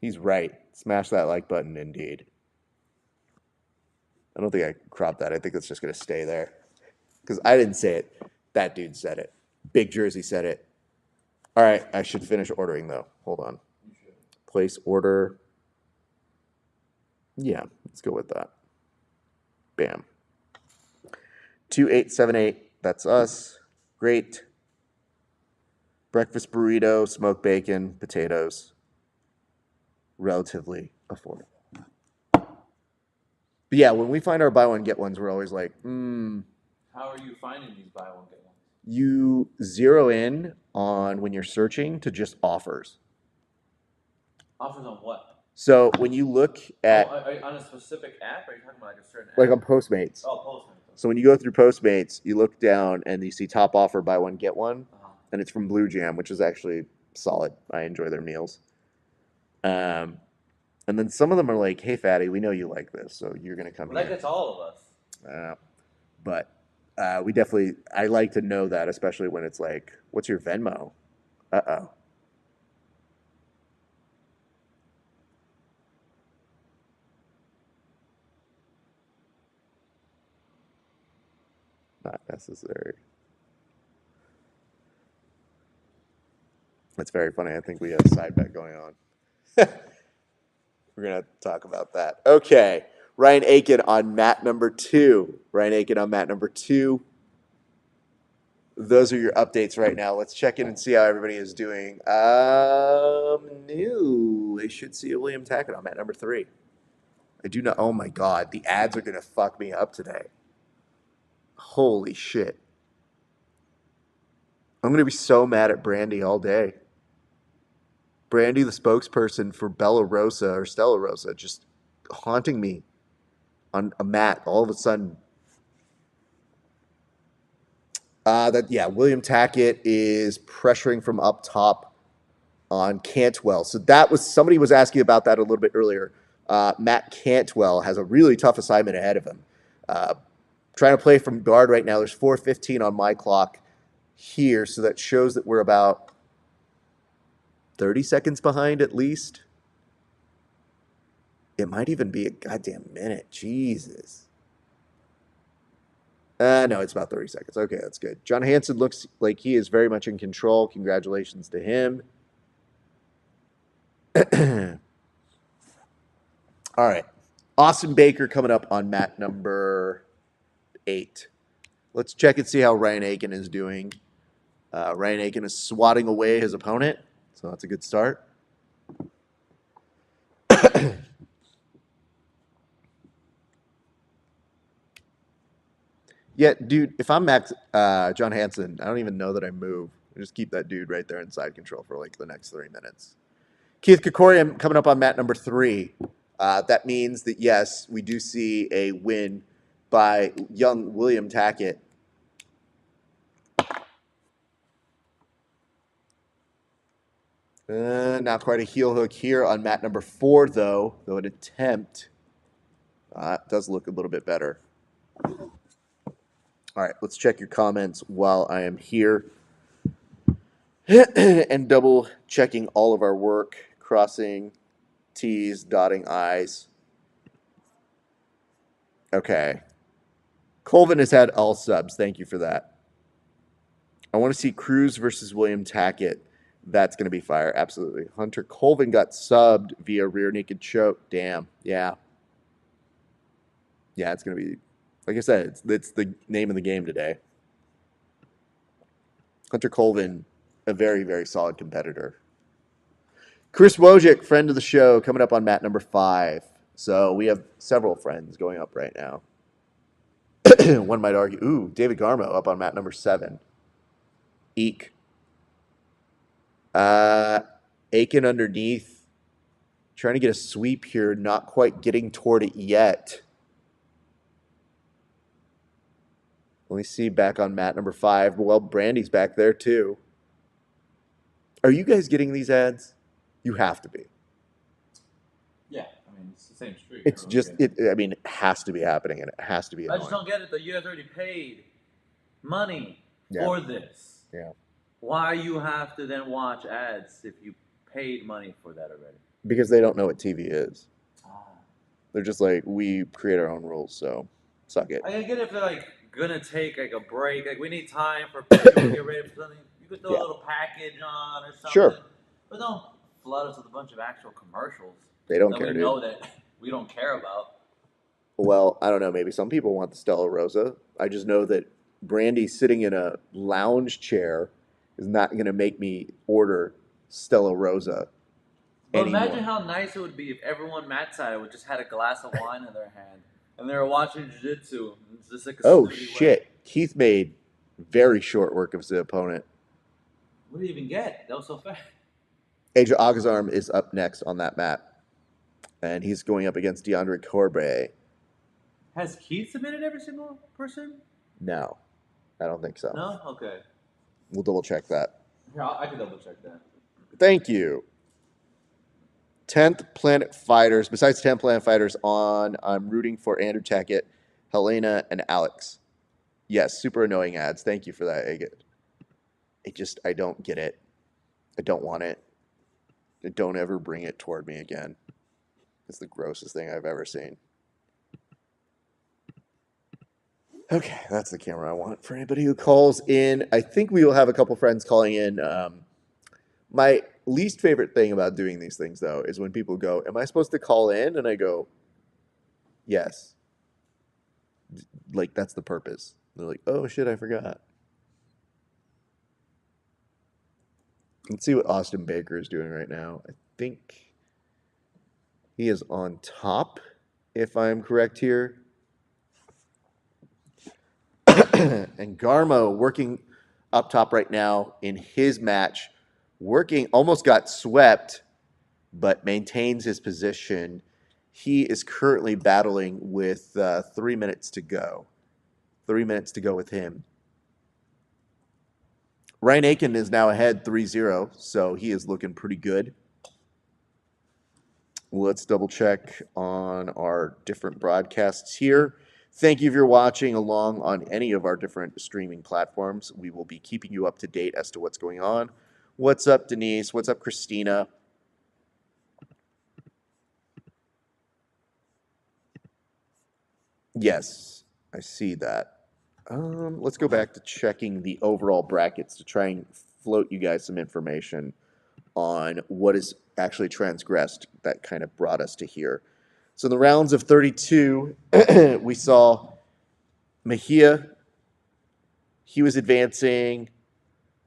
He's right. Smash that like button, indeed. I don't think I cropped that. I think it's just going to stay there. Because I didn't say it. That dude said it. Big Jersey said it. All right, I should finish ordering, though. Hold on. Place order. Yeah, let's go with that. Bam. 2878. That's us. Great. Breakfast burrito, smoked bacon, potatoes. Relatively affordable. But yeah, when we find our buy one get ones, we're always like, How are you finding these buy one get ones? You zero in on when you're searching to just offers. Offers on what? So when you look at are you on a specific app, or are you talking about like a certain app? like on Postmates. Oh, Postmates. So when you go through Postmates, you look down and you see top offer, buy one get one, Uh-huh. and it's from Blue Jam, which is actually solid. I enjoy their meals. And then some of them are like, "Hey, fatty, we know you like this, so you're gonna come Well, that here." gets all of us. But we definitely, I like to know that, especially when it's like, "What's your Venmo?" Uh-oh. Not necessary. That's very funny. I think we have a side bet going on. We're going to talk about that. Okay. Ryan Aiken on mat number 2. Ryan Aiken on mat number 2. Those are your updates right now. Let's check in and see how everybody is doing. New. I should see a William Tackett on mat number 3. I do not. Oh my God. The ads are going to fuck me up today. Holy shit. I'm going to be so mad at Brandy all day. Brandy, the spokesperson for Bella Rosa or Stella Rosa, just haunting me on a mat all of a sudden. William Tackett is pressuring from up top on Cantwell. So that was, somebody was asking about that a little bit earlier. Matt Cantwell has a really tough assignment ahead of him. Trying to play from guard right now. There's 4:15 on my clock here, so that shows that we're about 30 seconds behind at least. It might even be a goddamn minute. Jesus. No, it's about 30 seconds. Okay, that's good. John Hansen looks like he is very much in control. Congratulations to him. All right. Austin Baker coming up on mat number 8. Let's check and see how Ryan Aiken is doing. Ryan Aiken is swatting away his opponent, so that's a good start. Yeah, dude, if I'm Max John Hansen, I don't even know that I move. I just keep that dude right there in side control for like the next 3 minutes. Keith Krikorian coming up on mat number 3. That means that, yes, we do see a win by young William Tackett. Not quite a heel hook here on mat number 4, though an attempt does look a little bit better. All right, let's check your comments while I am here and double checking all of our work, crossing T's, dotting I's. Okay. Colvin has had all subs. Thank you for that. I want to see Cruz versus William Tackett. That's going to be fire. Absolutely. Hunter Colvin got subbed via rear naked choke. Damn. Yeah. Yeah, it's going to be, like I said, it's the name of the game today. Hunter Colvin, a very, very solid competitor. Chris Wojcik, friend of the show, coming up on mat number 5. So we have several friends going up right now. One might argue, ooh, David Garmo up on mat number 7. Eek. Aiken underneath. Trying to get a sweep here, not quite getting toward it yet. Let me see back on mat number 5. Well, Brandy's back there too. Are you guys getting these ads? You have to be. Yeah, I mean it's the same street. It's just I mean, it has to be happening, and it has to be I annoying. just don't get it though. You guys already paid money Yeah. for this. Yeah. Why you have to then watch ads if you paid money for that already? Because they don't know what TV is. Ah. They're just like, we create our own rules, so suck it. I get if they're like gonna take like a break, like we need time for people to get ready for something. You could throw Yeah. a little package on or something. Sure. But don't flood us with a bunch of actual commercials They don't that care, we dude. know that we don't care about. Well, I don't know. Maybe some people want the Stella Rosa. I just know that Brandy sitting in a lounge chair is not going to make me order Stella Rosa But anymore. imagine how nice it would be if everyone Matt side would just had a glass of wine in their hand and they were watching jiu-jitsu. It's just like a Oh, snooty shit. way. Keith made very short work of his opponent. What did he even get? That was so fast. Aja Agazarm is up next on that mat, and he's going up against DeAndre Corbet. Has Keith submitted every single person? No, I don't think so. No? Okay. We'll double check that. Here, I can double check that. Thank you. 10th Planet Fighters. Besides 10 Planet Fighters on, I'm rooting for Andrew Tackett, Helena, and Alex. Yes, super annoying ads. Thank you for that, Agate. I don't get it. I don't want it. Don't ever bring it toward me again. It's the grossest thing I've ever seen. Okay, that's the camera I want for anybody who calls in. I think we will have a couple friends calling in. My least favorite thing about doing these things, though, is when people go, "Am I supposed to call in?" And I go, "Yes." Like, that's the purpose. They're like, "Oh, shit, I forgot." Let's see what Austin Baker is doing right now. I think he is on top, if I'm correct here. And Garmo working up top right now in his match, almost got swept, but maintains his position. He is currently battling with 3 minutes to go. 3 minutes to go with him. Ryan Aiken is now ahead 3-0, so he is looking pretty good. Let's double check on our different broadcasts here. Thank you if you're watching along on any of our different streaming platforms. We will be keeping you up to date as to what's going on. What's up, Denise? What's up, Christina? Yes, I see that. Let's go back to checking the overall brackets to try and float you guys some information on what is actually transgressed that kind of brought us to here. So in the rounds of 32, we saw Mejia. He was advancing.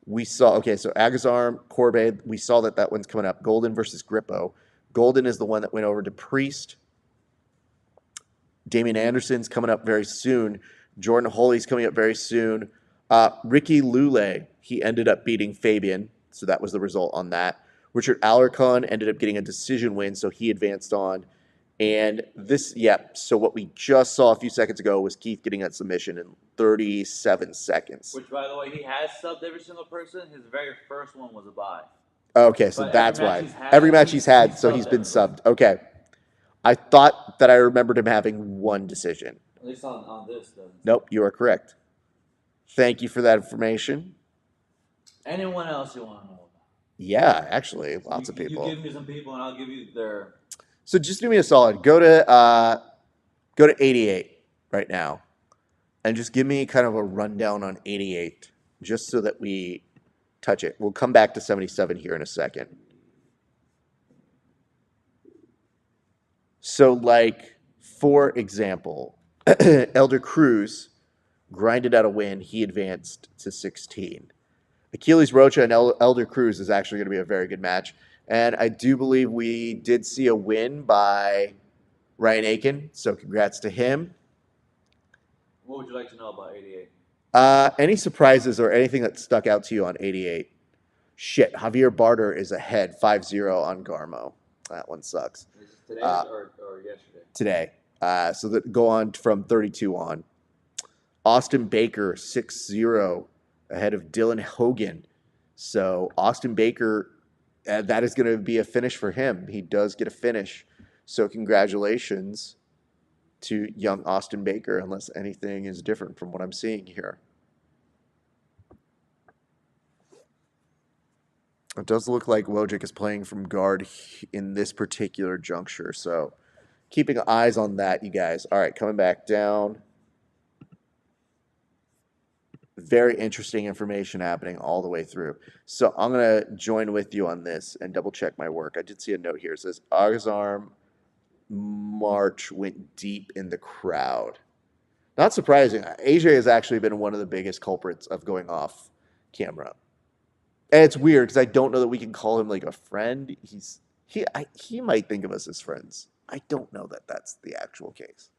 We saw, okay, so Agazarm, Corbet, we saw that one's coming up. Golden versus Grippo. Golden is the one that went over to Priest. Damian Anderson's coming up very soon. Jordan Holy's coming up very soon. Ricky Lule, he ended up beating Fabian, so that was the result on that. Richard Alarcon ended up getting a decision win, so he advanced on. And this, so what we just saw a few seconds ago was Keith getting that submission in 37 seconds. Which, by the way, he has subbed every single person. His very first one was a bye. Okay, so But that's every match why. he's had, Every match he's- he's had, he's so he's subbed been everybody. subbed. Okay. I thought that I remembered him having one decision. At least on this, though. Nope, you are correct. Thank you for that information. Anyone else you want to know about? Yeah, actually, lots of people. You give me some people, and I'll give you their. So just do me a solid. Go to 88 right now, and just give me kind of a rundown on 88, just so that we touch it. We'll come back to 77 here in a second. So, like, for example, Elder Cruz grinded out a win. He advanced to 16. Achilles Rocha and Elder Cruz is actually going to be a very good match. And I do believe we did see a win by Ryan Aiken. So congrats to him. What would you like to know about 88? Any surprises or anything that stuck out to you on 88? Shit, Javier Barter is ahead 5-0 on Garmo. That one sucks. Is this today or yesterday? Today. So that go on from 32 on. Austin Baker 6-0 ahead of Dylan Hogan. So Austin Baker, that is going to be a finish for him. He does get a finish. So congratulations to young Austin Baker, unless anything is different from what I'm seeing here. It does look like Wojcik is playing from guard in this particular juncture. So keeping eyes on that, you guys. All right, coming back down. Very interesting information happening all the way through. So I'm going to join with you on this and double check my work. I did see a note here. It says Agazarm March went deep in the crowd. Not surprising. AJ has actually been one of the biggest culprits of going off camera. And it's weird because I don't know that we can call him like a friend. He might think of us as friends. I don't know that that's the actual case.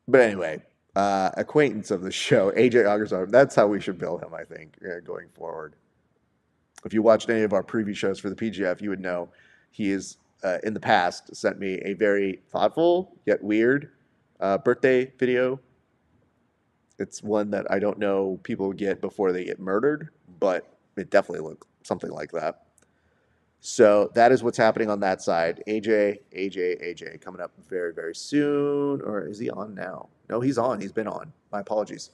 But anyway, acquaintance of the show, AJ Agazarm. That's how we should bill him, I think, going forward. If you watched any of our preview shows for the PGF, you would know he is, in the past, sent me a very thoughtful yet weird birthday video. It's one that I don't know people get before they get murdered, but it definitely looked something like that. So that is what's happening on that side. AJ coming up very, very soon. Or is he on now? No, he's on. He's been on. My apologies.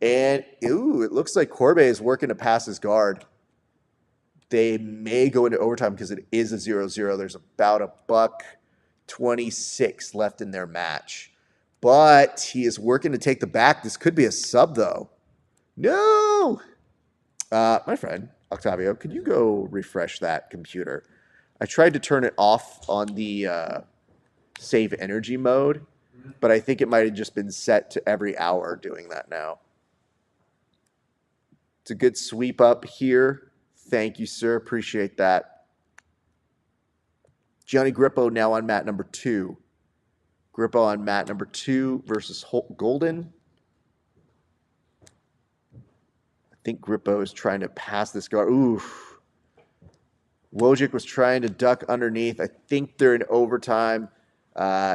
And, it looks like Corbe is working to pass his guard. They may go into overtime because it is a 0-0. There's about $1.26 left in their match. But he is working to take the back. This could be a sub, though. No! My friend, Octavio, could you go refresh that computer? I tried to turn it off on the save energy mode, but I think it might have just been set to every hour doing that now. It's a good sweep up here. Thank you, sir. Appreciate that. Johnny Grippo now on mat number 2. Grippo on mat number 2 versus Golden. I think Grippo is trying to pass this guard. Oof. Wojcik was trying to duck underneath. I think they're in overtime.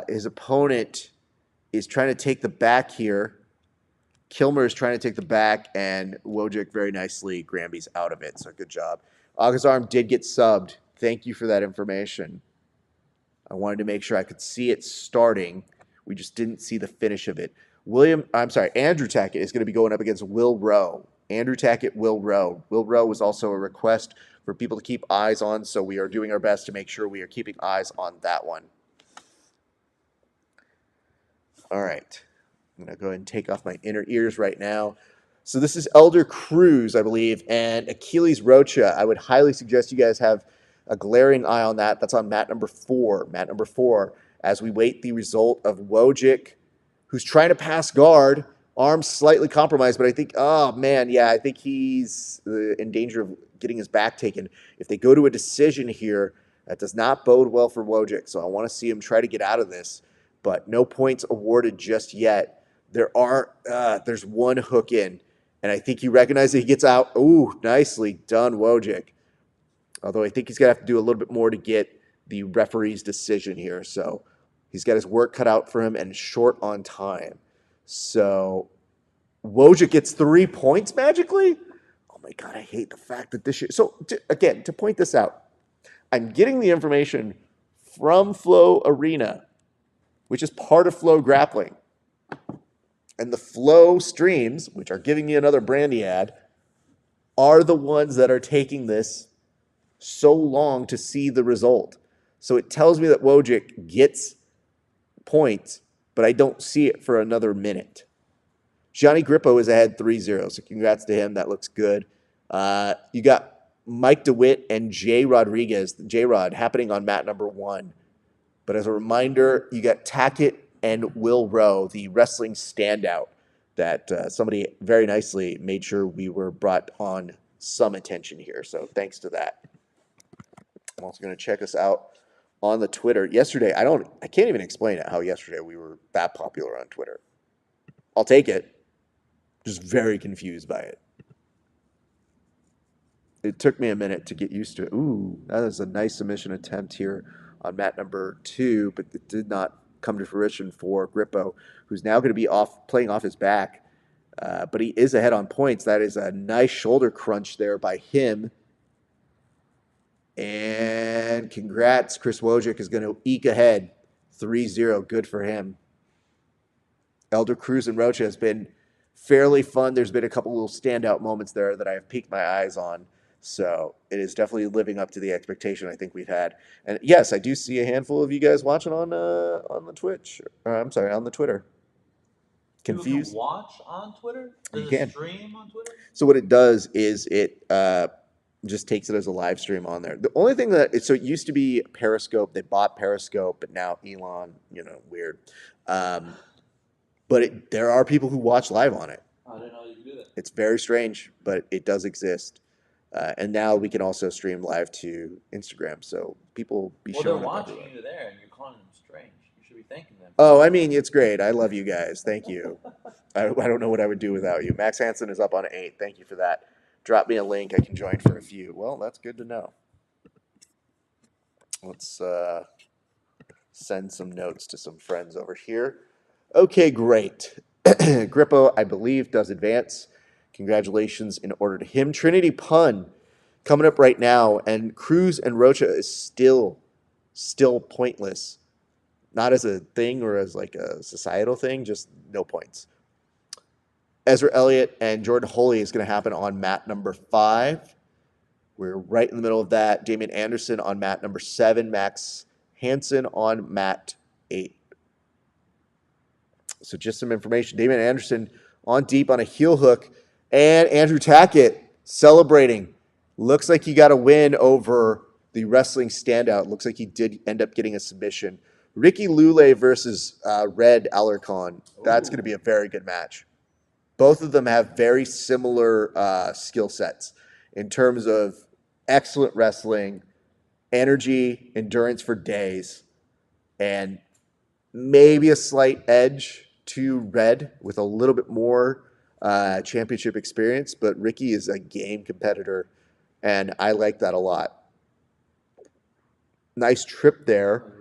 His opponent is trying to take the back here. Kilmer is trying to take the back, and Wojcik very nicely Granby's out of it, so good job. Agazarm did get subbed. Thank you for that information. I wanted to make sure I could see it starting. We just didn't see the finish of it. Andrew Tackett is going to be going up against Will Rowe. Andrew Tackett, Will Rowe. Will Rowe was also a request for people to keep eyes on, so we are doing our best to make sure we are keeping eyes on that one. All right. I'm going to go ahead and take off my inner ears right now. So this is Elder Cruz, I believe, and Achilles Rocha. I would highly suggest you guys have a glaring eye on that. That's on mat number 4. Mat number 4, as we wait the result of Wojcik, who's trying to pass guard. Arms slightly compromised, but I think, I think he's in danger of getting his back taken. If they go to a decision here, that does not bode well for Wojcik. So I want to see him try to get out of this. but no points awarded just yet. There's one hook in, and I think he recognizes he gets out. Ooh, nicely done, Wojcik. Although I think he's going to have to do a little bit more to get the referee's decision here. So he's got his work cut out for him and short on time. So Wojcik gets 3 points magically? Oh my God, I hate the fact that this shit. So again, to point this out, I'm getting the information from Flow Arena, which is part of Flow Grappling. And the Flow streams, which are giving me another Brandy ad, are the ones that are taking this so long to see the result. So it tells me that Wojcik gets points, but I don't see it for another minute. Gianni Grippo is ahead 3-0, so congrats to him. That looks good. You got Mike DeWitt and Jay Rodriguez, J-Rod, happening on mat number 1. But as a reminder, you got Tackett and Will Rowe, the wrestling standout that somebody very nicely made sure we were brought on some attention here. So thanks to that. I'm also going to check us out on the Twitter. Yesterday, I can't even explain it how yesterday we were that popular on Twitter. I'll take it. Just very confused by it. It took me a minute to get used to it. Ooh, that is a nice submission attempt here on mat number 2, but it did not come to fruition for Grippo, who's now going to be playing off his back. But he is ahead on points. That is a nice shoulder crunch there by him. And congrats, Chris Wojcik is going to eke ahead 3-0. Good for him. Elder Cruz and Rocha has been fairly fun. There's been a couple little standout moments there that I have peeked my eyes on. So it is definitely living up to the expectation I think we've had. And yes, I do see a handful of you guys watching on the Twitch. On the Twitter. Confused? You can watch on Twitter? You Does can. it stream on Twitter? So what it does is it just takes it as a live stream on there. The only thing it used to be Periscope. They bought Periscope, but now Elon, weird. But there are people who watch live on it. I didn't know you could do that. It's very strange, but it does exist. And now we can also stream live to Instagram. So people be showing up. Well, they're watching everywhere. you there, and you're calling them strange. You should be thanking them. Oh, I mean, it's great. I love you guys. Thank you. I don't know what I would do without you. Max Hansen is up on 8. Thank you for that. Drop me a link. I can join for a few. Well, that's good to know. Let's send some notes to some friends over here. Okay, great. Grippo, I believe, does advance. Congratulations in order to him. Trinity Pun coming up right now, and Cruz and Rocha is still pointless. Not as a thing or as like a societal thing, just no points. Ezra Elliott and Jordan Holy is going to happen on mat number 5. We're right in the middle of that. Damian Anderson on mat number 7. Max Hansen on mat 8. So just some information. Damian Anderson on deep on a heel hook. And Andrew Tackett celebrating. Looks like he got a win over the wrestling standout. Looks like he did end up getting a submission. Ricky Lule versus Red Alarcon. That's going to be a very good match. Both of them have very similar skill sets in terms of excellent wrestling, energy, endurance for days, and maybe a slight edge to Red with a little bit more championship experience. But Ricky is a game competitor, and I like that a lot. Nice trip there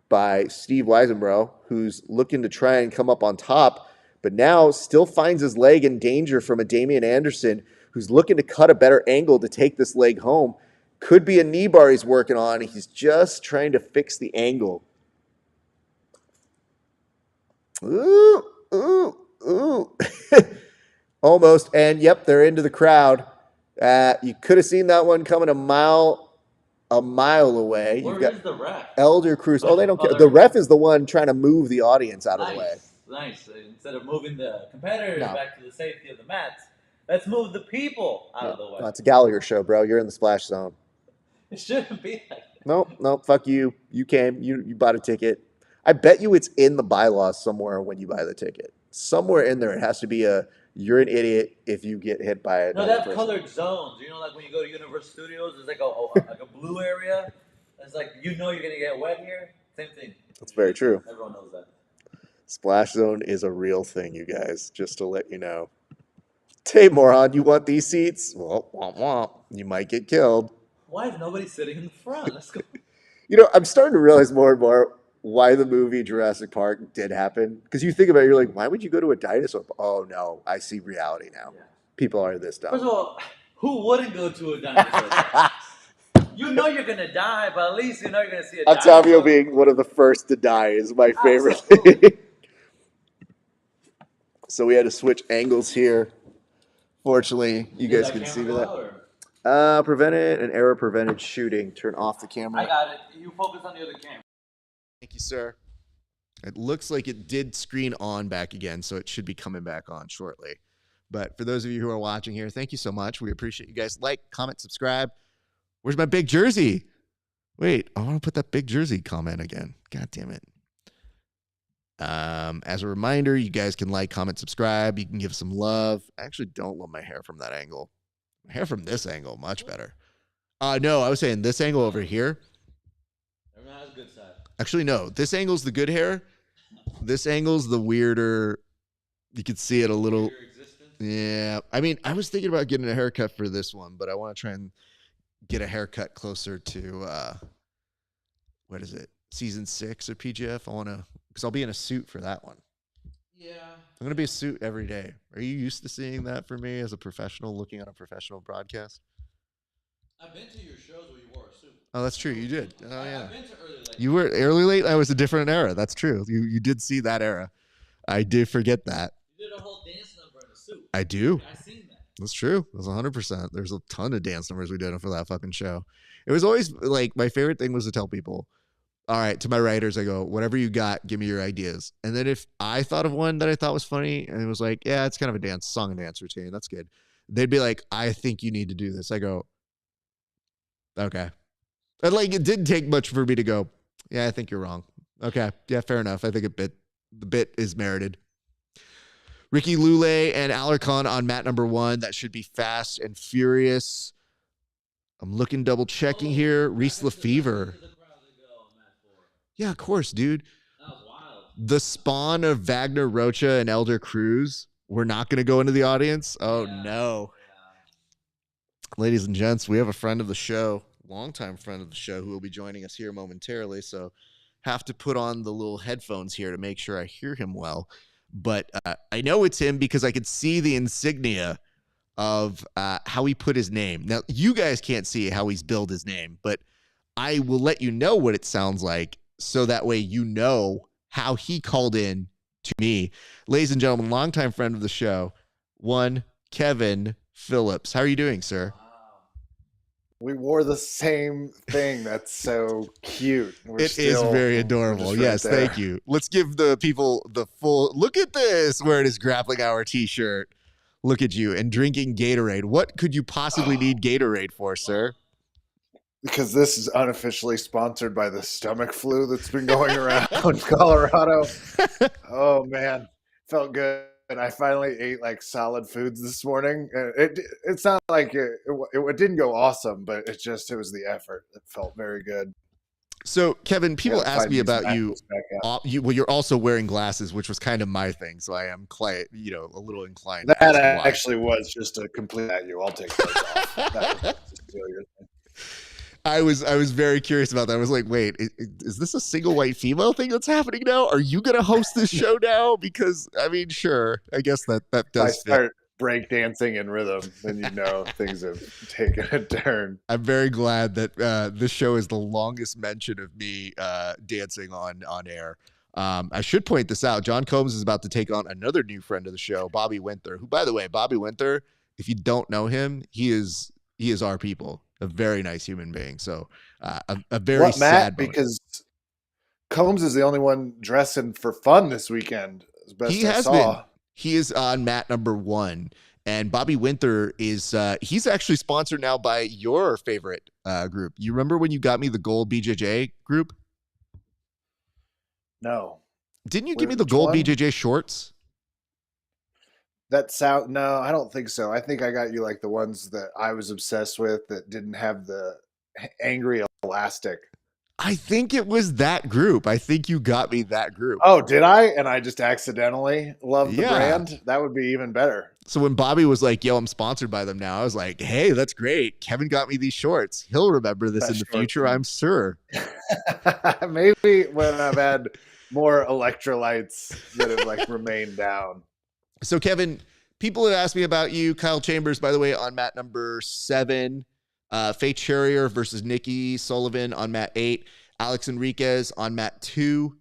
by Steve Weisenbro, who's looking to try and come up on top, but now still finds his leg in danger from a Damian Anderson, who's looking to cut a better angle to take this leg home. Could be a knee bar he's working on. He's just trying to fix the angle. Ooh, ooh, ooh. Almost. And, yep, they're into the crowd. You could have seen that one coming a mile away. Where is the ref? Elder Cruz. Oh, they don't care. The ref is the one trying to move the audience out of the way. Nice. Instead of moving the competitors back to the safety of the mats, let's move the people out of the way. No, it's a Gallagher show, bro. You're in the splash zone. It shouldn't be like that. Nope. Fuck you. You came. You bought a ticket. I bet you it's in the bylaws somewhere when you buy the ticket. Somewhere in there, it has to be you're an idiot if you get hit by it. No, they have colored zones. You know, like when you go to Universal Studios, there's like a blue area. It's like, you're going to get wet here. Same thing. That's very true. Everyone knows that. Splash zone is a real thing, you guys, just to let you know. Hey, moron, you want these seats? Well, womp womp. You might get killed. Why is nobody sitting in the front? Let's go. You know, I'm starting to realize more and more why the movie Jurassic Park did happen. Because you think about it, you're like, why would you go to a dinosaur? Oh, no, I see reality now. Yeah. People are this dumb. First of all, who wouldn't go to a dinosaur park? You know you're gonna die, but at least you know you're gonna see a dinosaur. Octavio being one of the first to die is my favorite Absolutely. thing. So we had to switch angles here. Fortunately, you Did guys that can camera see go that. out, or? Prevented an error prevented shooting. Turn off the camera. I got it. You focus on the other camera. Thank you, sir. It looks like it did screen on back again, so it should be coming back on shortly. But for those of you who are watching here, thank you so much. We appreciate you guys. Like, comment, subscribe. Where's my big jersey? Wait, I want to put that big jersey comment again. God damn it. As a reminder, you guys can like, comment, subscribe. You can give some love. I actually don't love my hair from that angle. My hair from this angle, much better. No, I was saying this angle over here. Everyone has a good side. Actually, no. This angle's the good hair. This angle's the weirder. You could see it a little. Yeah. I mean, I was thinking about getting a haircut for this one, but I want to try and get a haircut closer to, what is it? Season 6 of PGF. I want to, because I'll be in a suit for that one. Yeah. I'm going to be a suit every day. Are you used to seeing that for me as a professional, looking at a professional broadcast? I've been to your shows where you wore a suit. Oh, that's true. You did. Oh, yeah. I've been to early late. You were early late. I was a different era. That's true. You did see that era. I did forget that. You did a whole dance number in a suit. I do. I seen that. That's true. That's 100%. There's a ton of dance numbers we did for that fucking show. It was always like my favorite thing was to tell people, all right, to my writers, I go, whatever you got, give me your ideas. And then if I thought of one that I thought was funny and it was like, yeah, it's kind of a dance song and dance routine. That's good. They'd be like, I think you need to do this. I go, okay. And like, it didn't take much for me to go, yeah, I think you're wrong. Okay. Yeah, fair enough. I think the bit is merited. Ricky Lule and Alarcon on mat number 1. That should be fast and furious. I'm looking, double checking here. Reese Lefevre. Yeah, of course, dude. That was wild. The spawn of Wagner Rocha and Elder Cruz. We're not going to go into the audience. Oh, yeah. No. Yeah. Ladies and gents, we have a friend of the show, longtime friend of the show, who will be joining us here momentarily. So have to put on the little headphones here to make sure I hear him well. But I know it's him because I could see the insignia of how he put his name. Now, you guys can't see how he's billed his name, but I will let you know what it sounds like so that way you know how he called in to me. Ladies and gentlemen, longtime friend of the show, one Kevin Phillips. How are you doing, sir? We wore the same thing. That's so cute. It is very adorable. Yes, thank you. Let's give the people the full look at this, wearing his Grappling Hour t-shirt. Look at you and drinking Gatorade. What could you possibly need Gatorade for, sir? Because this is unofficially sponsored by the stomach flu that's been going around Colorado. Oh, man. Felt good. And I finally ate like solid foods this morning. It's not like it didn't go awesome, but it was the effort. It felt very good. So, Kevin, people ask me about you. Well, you're also wearing glasses, which was kind of my thing. So I am quite, a little inclined. That actually was just a complete at you. I'll take those off. That was just your thing. I was very curious about that. I was like, wait, is this a single white female thing that's happening now? Are you going to host this show now? Because, I mean, sure. I guess that does if I start breakdancing in rhythm, then things have taken a turn. I'm very glad that this show is the longest mention of me dancing on air. I should point this out. John Combs is about to take on another new friend of the show, Bobby Winter, who, by the way, Bobby Winter, if you don't know him, he is our people. A very nice human being. So a very sad moment. Because Combs is the only one dressing for fun this weekend. As best he has been. He is on mat number 1. And Bobby Winter is he's actually sponsored now by your favorite group. You remember when you got me the gold BJJ group? No. Didn't you give me the gold BJJ shorts? No, I don't think so. I think I got you like the ones that I was obsessed with that didn't have the angry elastic. I think it was that group. I think you got me that group. Oh, did I? And I just accidentally loved the Yeah. brand? That would be even better. So when Bobby was like, yo, I'm sponsored by them now, I was like, hey, that's great. Kevin got me these shorts. He'll remember this in the future, I'm sure. Maybe when I've had more electrolytes that have like remained down. So, Kevin, people have asked me about you. Kyle Chambers, by the way, on mat number 7. Faye Charrier versus Nikki Sullivan on mat 8. Alex Enriquez on mat 2.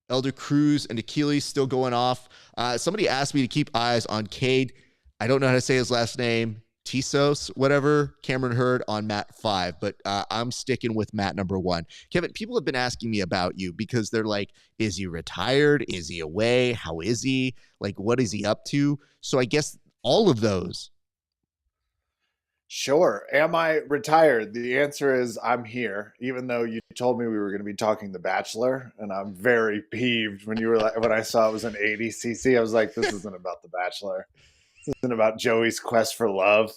Elder Cruz and Achilles still going off. Somebody asked me to keep eyes on Cade. I don't know how to say his last name. Tisos, whatever. Cameron Hurd on mat 5, but I'm sticking with mat number 1. Kevin, people have been asking me about you because they're like, is he retired? Is he away? How is he? Like, what is he up to? So I guess all of those. Sure. Am I retired? The answer is I'm here, even though you told me we were going to be talking The Bachelor, and I'm very peeved when you were like, when I saw it was an ADCC. I was like, this isn't about The Bachelor. This isn't about Joey's quest for love.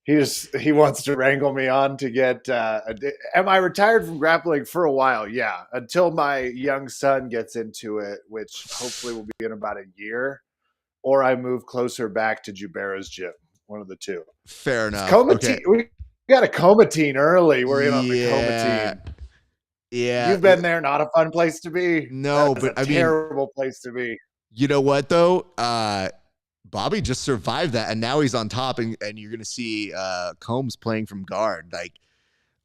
He wants to wrangle me on to get. Am I retired from grappling for a while? Yeah, until my young son gets into it, which hopefully will be in about a year, or I move closer back to Jubera's gym. One of the two. Fair enough. Okay. We got a Comatine early. We're in on the Comatine. Yeah. You've been there. Not a fun place to be. No, That's but a terrible place to be. You know what, though? Bobby just survived that, and now he's on top, and you're going to see Combs playing from guard. Like,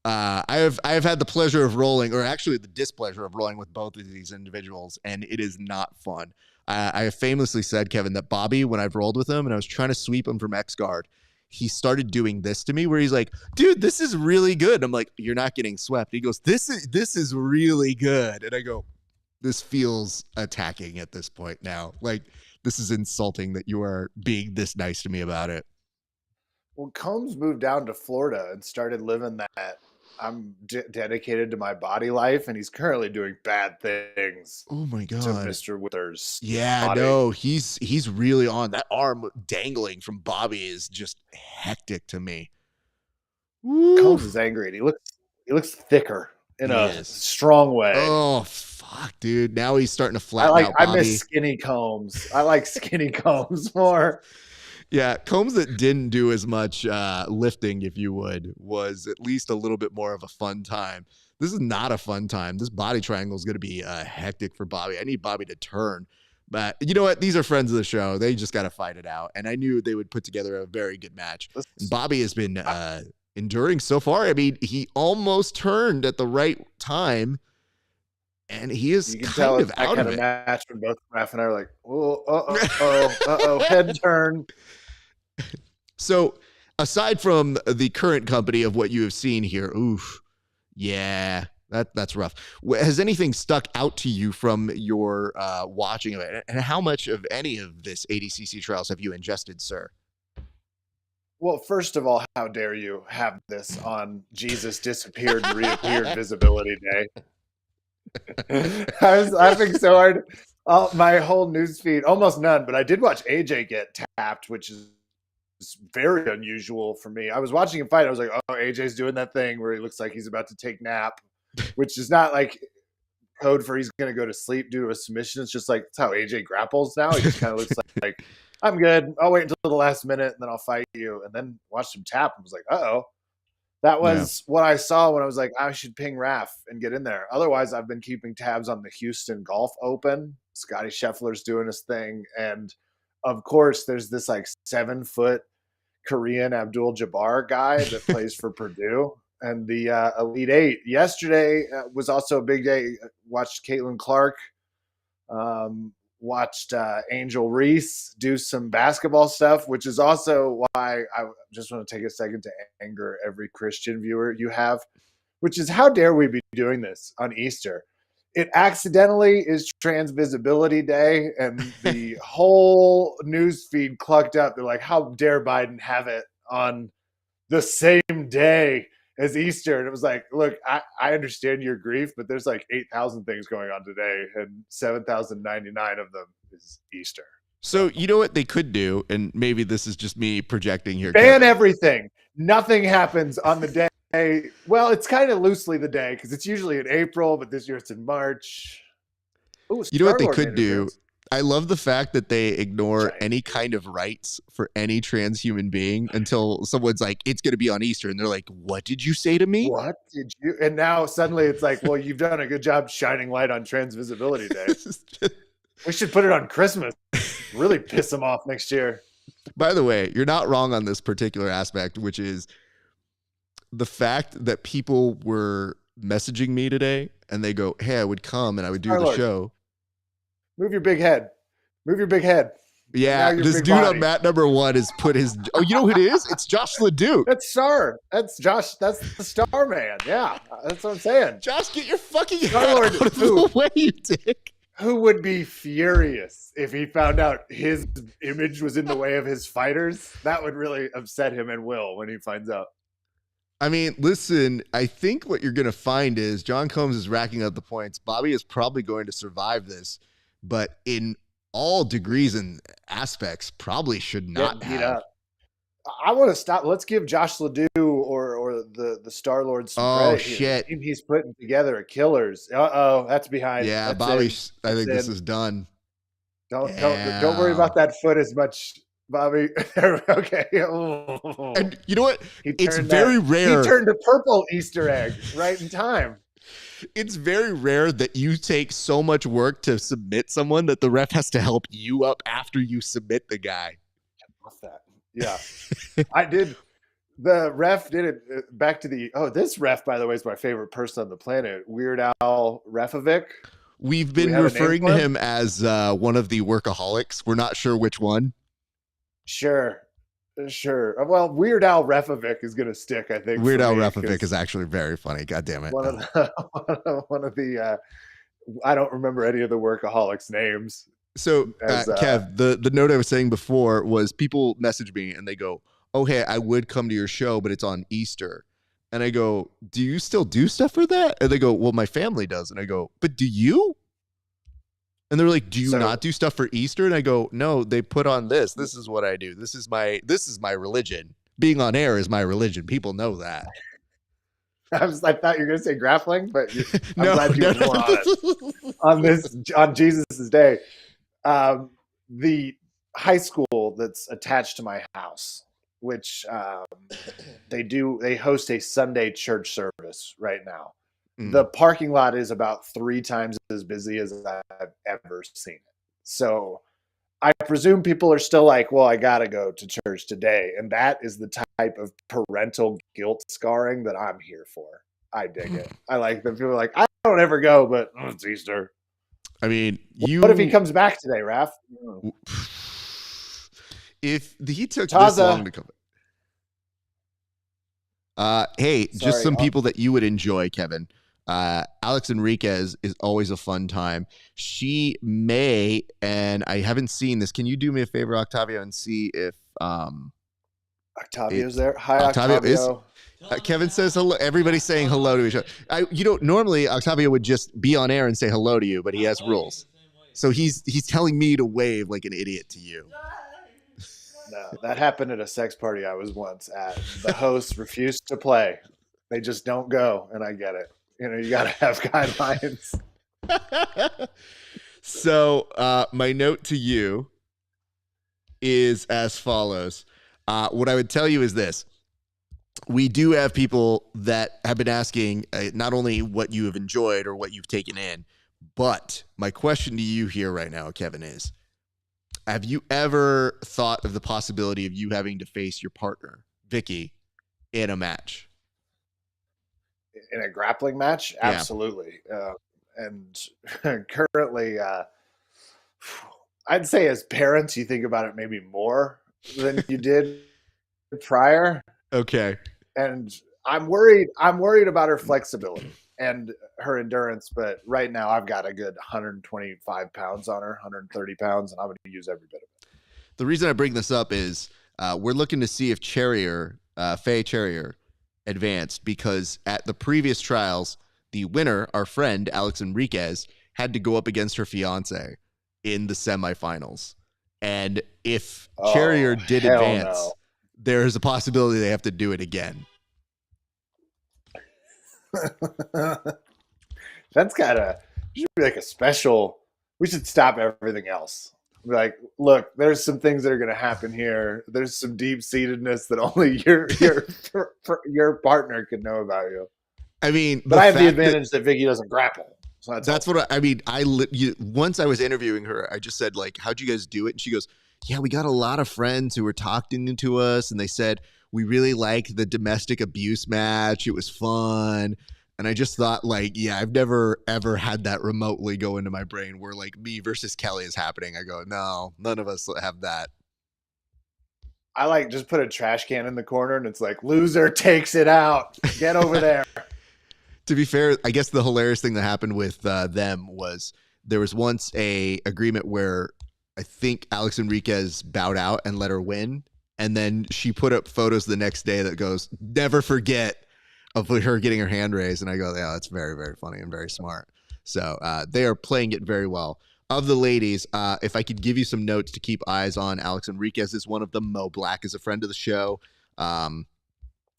I have had the pleasure of rolling, or actually the displeasure of rolling with both of these individuals, and it is not fun. I have famously said, Kevin, that Bobby, when I've rolled with him and I was trying to sweep him from X guard, he started doing this to me where he's like, dude, this is really good. I'm like, you're not getting swept. He goes, this is really good. And I go, this feels attacking at this point now. Like, this is insulting that you are being this nice to me about it. Well, Combs moved down to Florida and started living that I'm dedicated to my body life, and he's currently doing bad things. Oh my god, to Mr. Withers. Yeah, body. No, he's really on. That arm dangling from Bobby is just hectic to me. Combs is angry, and he looks thicker in a strong way. Oh fuck, dude! Now he's starting to flatten out. Bobby. I miss skinny Combs. I like skinny Combs more. Yeah, Combs that didn't do as much lifting, if you would, was at least a little bit more of a fun time. This is not a fun time. This body triangle is going to be hectic for Bobby. I need Bobby to turn. But you know what? These are friends of the show. They just got to fight it out. And I knew they would put together a very good match. And Bobby has been enduring so far. I mean, he almost turned at the right time. And he is kind of out of it. Match when both Raph and I are like, oh, head turn. So, aside from the current company of what you have seen here, oof, yeah, that's rough. Has anything stuck out to you from your watching of it? And how much of any of this ADCC trials have you ingested, sir? Well, first of all, how dare you have this on Jesus disappeared and reappeared visibility day? I was laughing so hard. My whole newsfeed, almost none, but I did watch AJ get tapped, which is very unusual for me. I was watching him fight. I was like, oh, AJ's doing that thing where he looks like he's about to take nap, which is not like code for he's going to go to sleep due to a submission. It's just like, it's how AJ grapples now. He just kind of looks like, I'm good. I'll wait until the last minute and then I'll fight you. And then watched him tap and was like, uh-oh. That was what I saw when I was like, I should ping Raph and get in there. Otherwise, I've been keeping tabs on the Houston Golf Open. Scotty Scheffler's doing his thing. And of course, there's this like 7-foot Korean Abdul-Jabbar guy that plays for Purdue. And the Elite Eight. Yesterday was also a big day. Watched Caitlin Clark. Watched Angel Reese do some basketball stuff, which is also why I just want to take a second to anger every Christian viewer you have, which is how dare we be doing this on Easter? It accidentally is Trans Visibility Day, and the whole news feed clucked up. They're like, how dare Biden have it on the same day as Easter? And it was like, look, I understand your grief, but there's like 8,000 things going on today, and 7,099 of them is Easter. So you know what they could do, and maybe this is just me projecting here. Ban everything. Nothing happens on the day Well, it's kind of loosely the day because it's usually in April, but this year it's in March. Oh, You know what they Star-Lord could made an do? appearance. I love the fact that they ignore Giant. any kind of rights for any transhuman being until someone's like, it's going to be on Easter. And they're like, what did you say to me? What did you? And now suddenly it's like, well, you've done a good job shining light on Trans Visibility Day. We should put it on Christmas. Really piss them off next year. By the way, you're not wrong on this particular aspect, which is the fact that people were messaging me today and they go, hey, I would come and I would do the Star-Lord. show. Move your big head. Move your big head. Yeah, Now this big dude body. on mat number 1 has put his. Oh, you know who it is? It's Josh LeDuc. That's Star. That's Josh. That's the Star Man. Yeah, that's what I'm saying. Josh, get your fucking head Star-Lord, out of the way, you dick. Who would be furious if he found out his image was in the way of his fighters? That would really upset him and Will when he finds out. I mean, listen, I think what you're going to find is John Combs is racking up the points. Bobby is probably going to survive this, but in all degrees and aspects, probably should not Get beat have. up. I want to stop. Let's give Josh LeDoux or the Star-Lord some Oh, credit here. shit. The team he's putting together are killers. Uh-oh, that's behind. Yeah, That's Bobby, in. I think That's this in. is done. Don't worry about that foot as much, Bobby. Okay. Oh. And you know what? He It's turned very rare. He turned a purple Easter egg right in time. It's very rare that you take so much work to submit someone that the ref has to help you up after you submit the guy. Off that. Yeah. I did. The ref did it back to the. Oh, this ref, by the way, is my favorite person on the planet. Weird Al Refovic. We've Do we been have a name referring for to him? him as one of the workaholics. We're not sure which one. Sure. Well, Weird Al Refovic is going to stick, I think. Weird for Al me, Refovic 'cause is actually very funny. God damn it. one of the. I don't remember any of the workaholics' names. So, Kev, the note I was saying before was people message me and they go, oh, hey, I would come to your show, but it's on Easter. And I go, do you still do stuff for that? And they go, well, my family does. And I go, but do you? And they're like, do you not do stuff for Easter? And I go, no, they put on this. This is what I do. This is my religion. Being on air is my religion. People know that. I thought you were going to say grappling, but I'm No, glad you were more on it. On Jesus' day. The high school that's attached to my house, which they host a Sunday church service right now. The parking lot is about 3 times as busy as I've ever seen it. So I presume people are still like, well, I got to go to church today. And that is the type of parental guilt scarring that I'm here for. I dig it. I like that people are like, I don't ever go, but it's Easter. I mean, what if he comes back today, Raph? If he took Taza. this long to come back. Hey, just some people that you would enjoy, Kevin. Alex Enriquez is always a fun time. She may, and I haven't seen this. Can you do me a favor, Octavio, and see if Octavio's there? Hi, Octavio. Octavio. Kevin says hello. Everybody's saying hello to each other. Normally Octavio would just be on air and say hello to you, but he has rules. So he's telling me to wave like an idiot to you. No, that happened at a sex party I was once at. The hosts refused to play. They just don't go, and I get it. You got to have guidelines. So my note to you is as follows. What I would tell you is this. We do have people that have been asking not only what you have enjoyed or what you've taken in, but my question to you here right now, Kevin, is have you ever thought of the possibility of you having to face your partner, Vicky, in a match? In a grappling match? Yeah. Absolutely. And currently, I'd say as parents, you think about it maybe more than you did prior. Okay. And I'm worried about her flexibility and her endurance, but right now I've got a good 125 pounds on her, 130 pounds, and I'm going to use every bit of it. The reason I bring this up is we're looking to see if Faye Charrier advanced, because at the previous trials, the winner, our friend Alex Enriquez, had to go up against her fiance in the semifinals. And if Charrier did advance, there's a possibility they have to do it again. That's should be like a special. We should stop everything else. Be like, look, there's some things that are going to happen here. There's some deep seatedness that only your partner could know about you. I mean, but I have the advantage that Vicky doesn't grapple. So that's what I mean. Once I was interviewing her, I just said, like, how'd you guys do it? And she goes, yeah, we got a lot of friends who were talking to us, and they said we really liked the domestic abuse match. It was fun. And I just thought, like, yeah, I've never, ever had that remotely go into my brain where, like, me versus Kelly is happening. I go, no, none of us have that. I like just put a trash can in the corner and it's like, loser takes it out. Get over there. To be fair, I guess the hilarious thing that happened with them was there was once a agreement where I think Alex Enriquez bowed out and let her win. And then she put up photos the next day that goes, never forget, of her getting her hand raised. And I go, yeah, that's very, very funny and very smart. So they are playing it very well. Of the ladies, if I could give you some notes to keep eyes on, Alex Enriquez is one of them. Mo Black is a friend of the show.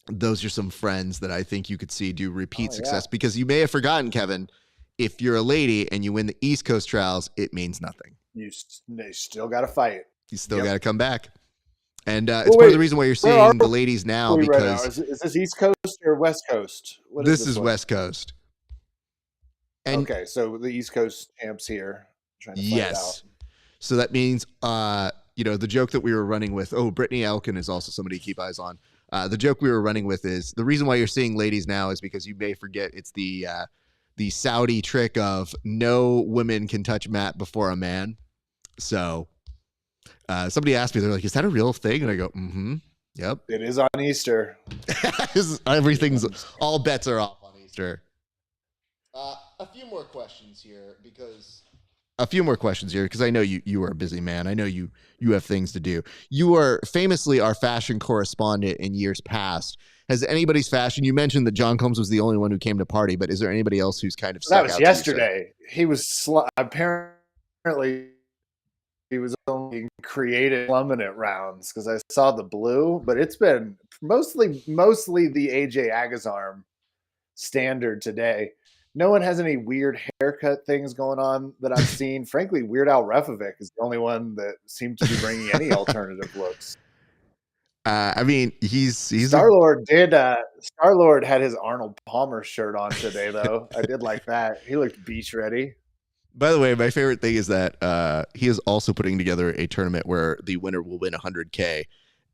Those are some friends that I think you could see do repeat success, because you may have forgotten, Kevin, if you're a lady and you win the East Coast Trials, it means nothing. They still got to fight. You still got to come back. And it's part of the reason why you're seeing the ladies now, because right now? Is this East Coast or West Coast? This is West Coast. And okay, so the East Coast champs here trying to fight it out. So that means, the joke that we were running with, Brittany Elkin is also somebody to keep eyes on. The joke we were running with is the reason why you're seeing ladies now is because you may forget it's the Saudi trick of no women can touch Matt before a man. So somebody asked me, they're like, is that a real thing? And I go, mm-hmm. Yep. It is on Easter. All bets are off on Easter. A few more questions here because I know you are a busy man. I know you have things to do. You are famously our fashion correspondent in years past. Has anybody's fashion, you mentioned that John Combs was the only one who came to party, but is there anybody else who's kind of stuck that was out yesterday? He was apparently he was only creative plummet rounds because I saw the blue, but it's been mostly the AJ Agazarm standard today. No one has any weird haircut things going on that I've seen. Frankly, Weird Al Refovic is the only one that seemed to be bringing any alternative looks. I mean, he's Star-Lord Star-Lord had his Arnold Palmer shirt on today, though. I did like that. He looked beach ready. By the way, my favorite thing is that he is also putting together a tournament where the winner will win $100K,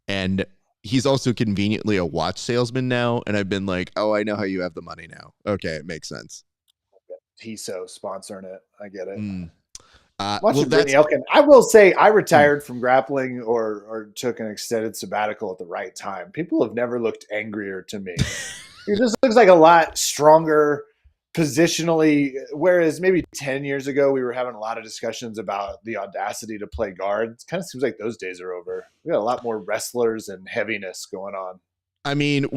and he's also conveniently a watch salesman now. And I've been like, oh, I know how you have the money now. Okay, it makes sense. Tissot sponsoring it. I get it. Watching Brittany Elkin. I will say I retired from grappling or took an extended sabbatical at the right time. People have never looked angrier to me. He just looks like a lot stronger positionally, whereas maybe 10 years ago we were having a lot of discussions about the audacity to play guard. It kind of seems like those days are over. We got a lot more wrestlers and heaviness going on. I mean,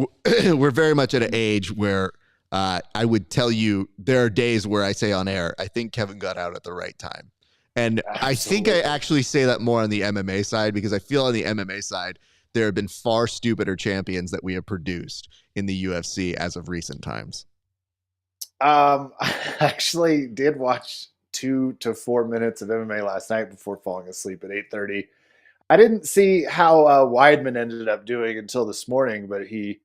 we're very much at an age where I would tell you there are days where I say on air, I think Kevin got out at the right time. And absolutely. I think I actually say that more on the MMA side, because I feel on the MMA side, there have been far stupider champions that we have produced in the UFC as of recent times. I actually did watch 2 to 4 minutes of MMA last night before falling asleep at 8:30. I didn't see how Weidman ended up doing until this morning, but he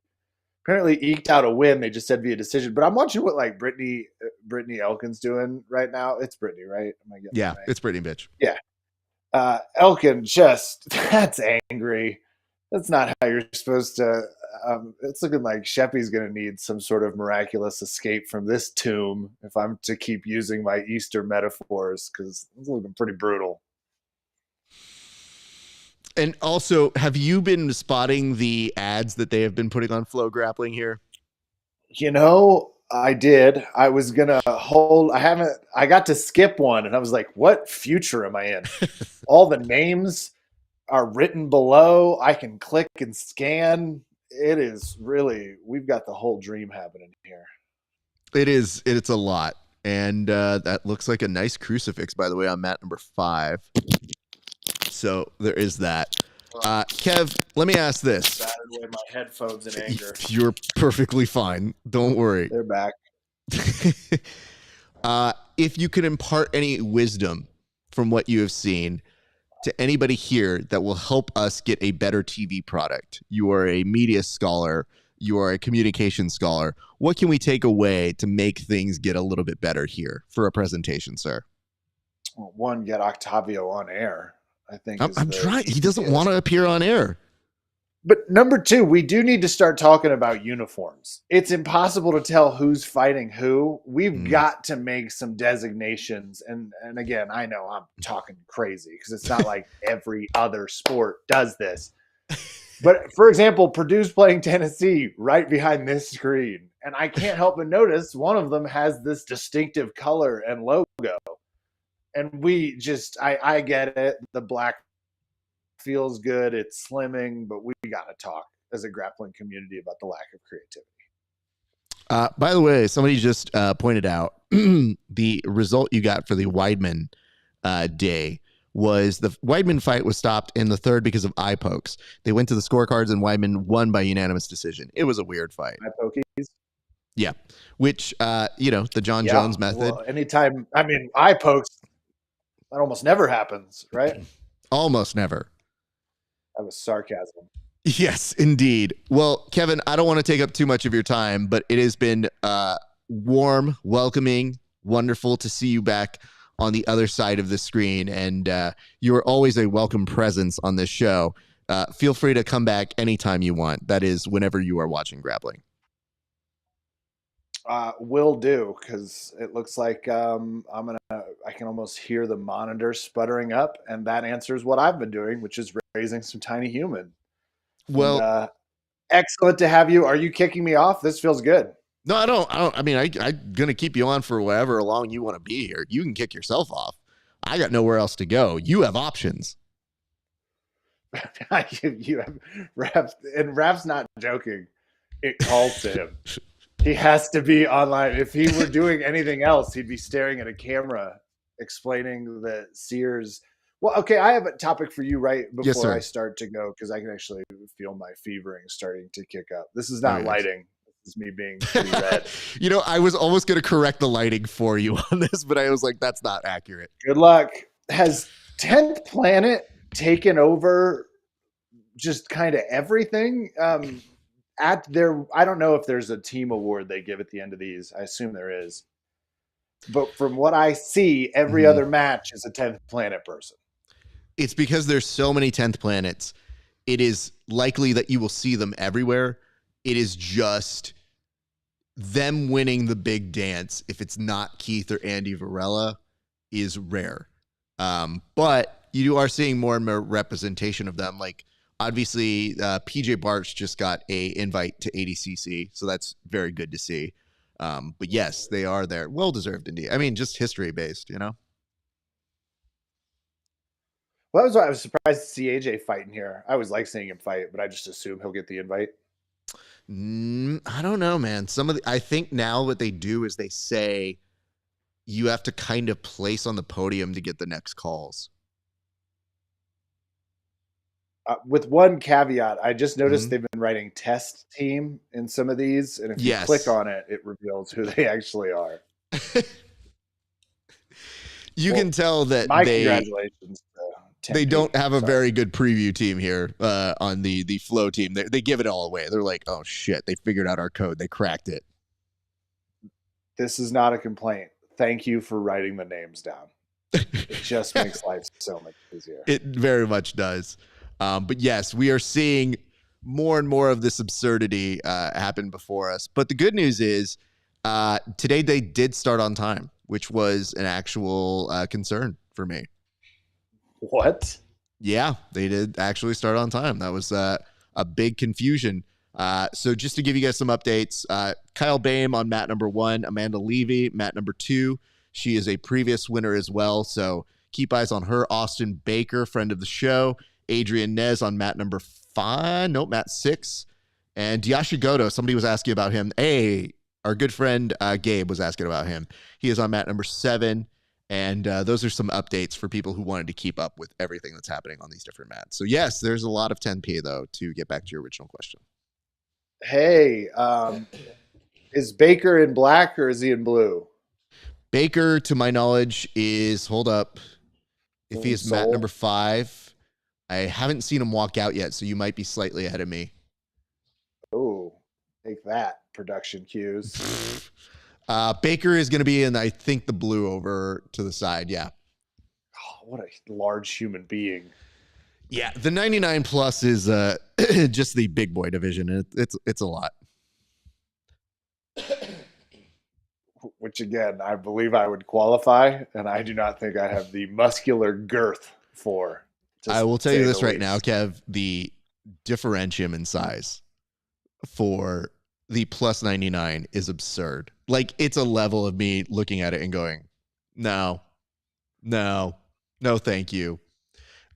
apparently eked out a win. They just said via decision. But I'm watching what like Brittany Elkin's doing right now. It's Brittany, right? Am I getting right? It's Brittany, bitch. Yeah. Elkin that's angry. That's not how you're supposed to. It's looking like Sheppy's going to need some sort of miraculous escape from this tomb if I'm to keep using my Easter metaphors, because it's looking pretty brutal. And also, have you been spotting the ads that they have been putting on Flow Grappling here? I did. I was going to hold. I got to skip one, and I was like, what future am I in? All the names are written below. I can click and scan. It is really, we've got the whole dream happening here. It's a lot. And that looks like a nice crucifix, by the way, on mat number 5. So there is that. Kev, let me ask this. in my headphones in anger. You're perfectly fine. Don't worry. They're back. If you could impart any wisdom from what you have seen to anybody here that will help us get a better TV product, you are a media scholar, you are a communication scholar. What can we take away to make things get a little bit better here for a presentation, sir? Well, one, get Octavio on air. I think I'm trying. He doesn't want to appear on air. But number two, we do need to start talking about uniforms. It's impossible to tell who's fighting who. We've got to make some designations. And again, I know I'm talking crazy because it's not like every other sport does this. But for example, Purdue's playing Tennessee right behind this screen. And I can't help but notice one of them has this distinctive color and logo. And we just, I get it. The black feels good. It's slimming, but we got to talk as a grappling community about the lack of creativity. By the way, somebody just pointed out the result you got for the Weidman day was the Weidman fight was stopped in the third because of eye pokes. They went to the scorecards and Weidman won by unanimous decision. It was a weird fight. Eye pokies? Yeah. Which, the John Jones method. Well, anytime, eye pokes, that almost never happens, right? Almost never. That was sarcasm. Yes, indeed. Well, Kevin, I don't want to take up too much of your time, but it has been warm, welcoming, wonderful to see you back on the other side of the screen. And you are always a welcome presence on this show. Feel free to come back anytime you want. That is whenever you are watching Grappling. Will do, because it looks like I can almost hear the monitor sputtering up, and that answers what I've been doing, which is raising some tiny human. Well, and, excellent to have you. Are you kicking me off? This feels good. No, I don't. I'm going to keep you on for whatever long you want to be here. You can kick yourself off. I got nowhere else to go. You have options. You have Raps, and Raps not joking. It calls to him. He has to be online. If he were doing anything else, he'd be staring at a camera explaining the Sears. Well, okay, I have a topic for you right before I start to go, because I can actually feel my fevering starting to kick up. This is not lighting. This is me being pretty red. I was almost going to correct the lighting for you on this, but I was like, that's not accurate. Good luck. Has 10th Planet taken over just kind of everything? I don't know if there's a team award they give at the end of these. I assume there is. But from what I see, every other match is a 10th Planet person. It's because there's so many 10th planets. It is likely that you will see them everywhere. It is just them winning the big dance. If it's not Keith or Andy Varela, is rare. But you are seeing more and more representation of them. Like, obviously, PJ Barch just got a invite to ADCC, so that's very good to see. But yes, they are there. Well-deserved, indeed. Just history-based, Well, that was why I was surprised to see AJ fighting here. I always like seeing him fight, but I just assume he'll get the invite. I don't know, man. I think now what they do is they say you have to kind of place on the podium to get the next calls. With one caveat, I just noticed they've been writing test team in some of these, and if you click on it, it reveals who they actually are. You can tell that congratulations. They don't have a very good preview team here on the flow team. They give it all away. They're like, oh shit, they figured out our code. They cracked it. This is not a complaint. Thank you for writing the names down. It just makes life so much easier. It very much does. But yes, we are seeing more and more of this absurdity happen before us. But the good news is today they did start on time, which was an actual concern for me. What? Yeah, they did actually start on time. That was a big confusion. So just to give you guys some updates, Kyle Boehm on mat number 1, Amanda Levy, mat number 2. She is a previous winner as well, so keep eyes on her. Austin Baker, friend of the show. Adrian Nez on mat number 5. Nope, mat 6. And Diashi Goto, somebody was asking about him. Hey, our good friend Gabe was asking about him. He is on mat number 7. And those are some updates for people who wanted to keep up with everything that's happening on these different mats. So yes, there's a lot of 10P though, to get back to your original question. Hey, is Baker in black or is he in blue? Baker, to my knowledge, is hold up. If he In is mat number soul? 5, I haven't seen him walk out yet, so you might be slightly ahead of me. Oh, take that, production cues. Baker is going to be in, I think, the blue over to the side. Yeah. Oh, what a large human being. Yeah. The 99 plus is just the big boy division. It's a lot. Which again, I believe I would qualify, and I do not think I have the muscular girth for. I will tell you this right now, least. Kev, the differentium in size for the plus 99 is absurd. Like, it's a level of me looking at it and going, no, thank you.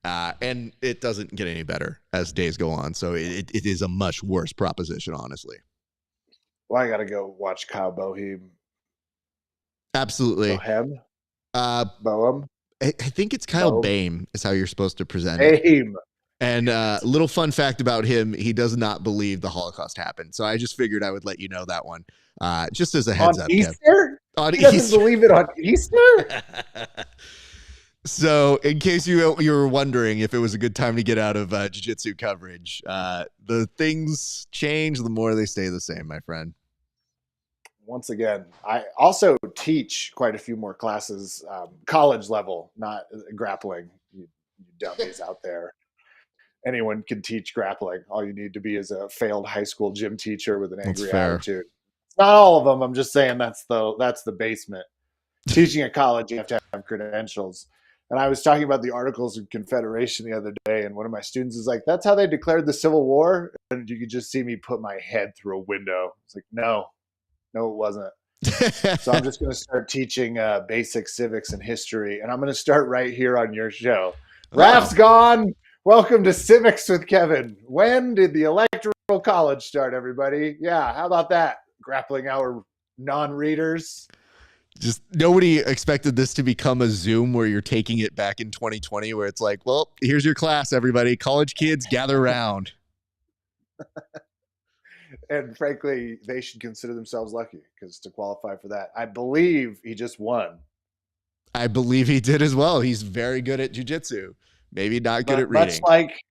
And it doesn't get any better as days go on. So it is a much worse proposition, honestly. Well, I got to go watch Kyle Boehm. Absolutely. Boehm? Boehm? I think it's Kyle Boehm is how you're supposed to present it. Boehm. And little fun fact about him, he does not believe the Holocaust happened. So I just figured I would let you know that one. Just as a heads on up. Easter? On he doesn't believe it on Easter? So in case you were wondering if it was a good time to get out of jiu-jitsu coverage, the things change, the more they stay the same, my friend. Once again, I also teach quite a few more classes, college level, not grappling. You dummies out there. Anyone can teach grappling. All you need to be is a failed high school gym teacher with an angry attitude. It's not all of them. I'm just saying that's the basement. Teaching at college, you have to have credentials. And I was talking about the Articles of Confederation the other day, and one of my students is like, "That's how they declared the Civil War." And you could just see me put my head through a window. It's like, no, it wasn't. So I'm just going to start teaching basic civics and history, and I'm going to start right here on your show. Raf's gone. Welcome to Civics with Kevin. When did the Electoral College start, everybody? Yeah, how about that? Grappling our non-readers. Just nobody expected this to become a Zoom where you're taking it back in 2020, where it's like, well, here's your class, everybody. College kids, gather around. And frankly, they should consider themselves lucky because to qualify for that, I believe he just won. I believe he did as well. He's very good at jiu-jitsu. Maybe not good at reading. Much like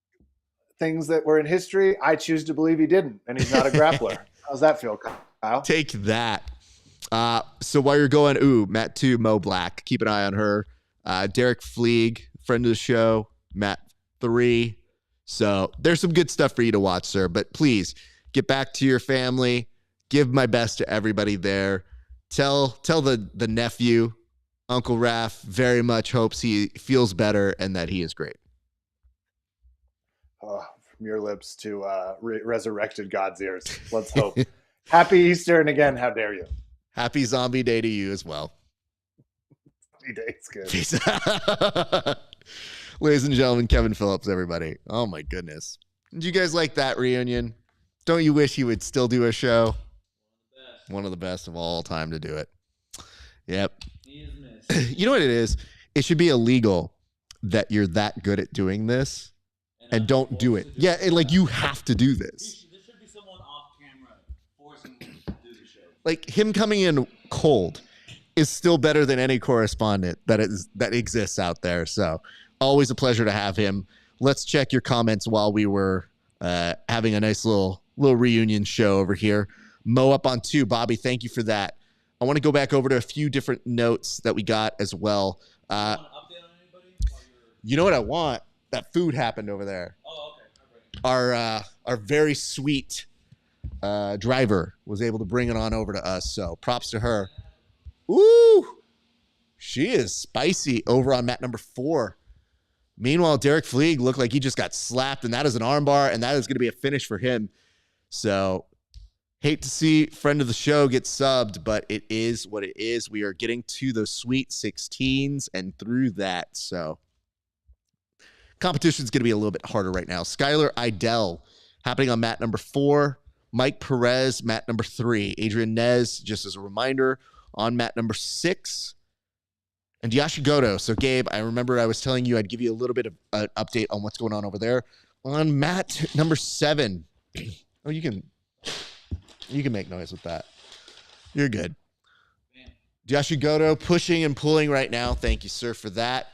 things that were in history, I choose to believe he didn't, and he's not a grappler. How's that feel, Kyle? Take that. So while you're going, Matt 2, Mo Black, keep an eye on her. Derek Fleeg, friend of the show, Matt 3. So there's some good stuff for you to watch, sir. But please get back to your family. Give my best to everybody there. Tell the nephew, Uncle Raph, very much hopes he feels better and that he is great. Oh, from your lips to resurrected God's ears. Let's hope. Happy Easter, and again, how dare you? Happy Zombie Day to you as well. Zombie Day's good. Peace. Ladies and gentlemen, Kevin Phillips, everybody. Oh my goodness. Did you guys like that reunion? Don't you wish he would still do a show? One of the best of all time to do it. Yep. He is missed. You know what it is? It should be illegal that you're that good at doing this and don't do it. Yeah, like you have to do this. There should be someone off camera forcing him to do the show. Like him coming in cold is still better than any correspondent that exists out there. So always a pleasure to have him. Let's check your comments while we were having a nice little reunion show over here. Mo up on 2. Bobby, thank you for that. I want to go back over to a few different notes that we got as well. You want an update on anybody? You know what I want? That food happened over there. Oh, okay. Our very sweet driver was able to bring it on over to us. So props to her. Ooh, she is spicy over on mat number 4. Meanwhile, Derek Fleeg looked like he just got slapped, and that is an armbar, and that is going to be a finish for him. So hate to see friend of the show get subbed, but it is what it is. We are getting to those sweet 16s and through that. So competition is going to be a little bit harder right now. Skylar Idell happening on mat number 4. Mike Perez, mat number 3. Adrian Nez, just as a reminder, on mat number 6. And Yashigoto. So, Gabe, I remember I was telling you I'd give you a little bit of an update on what's going on over there. On mat number 7. Oh, you can You can make noise with that. You're good. Yashigoto pushing and pulling right now. Thank you, sir, for that.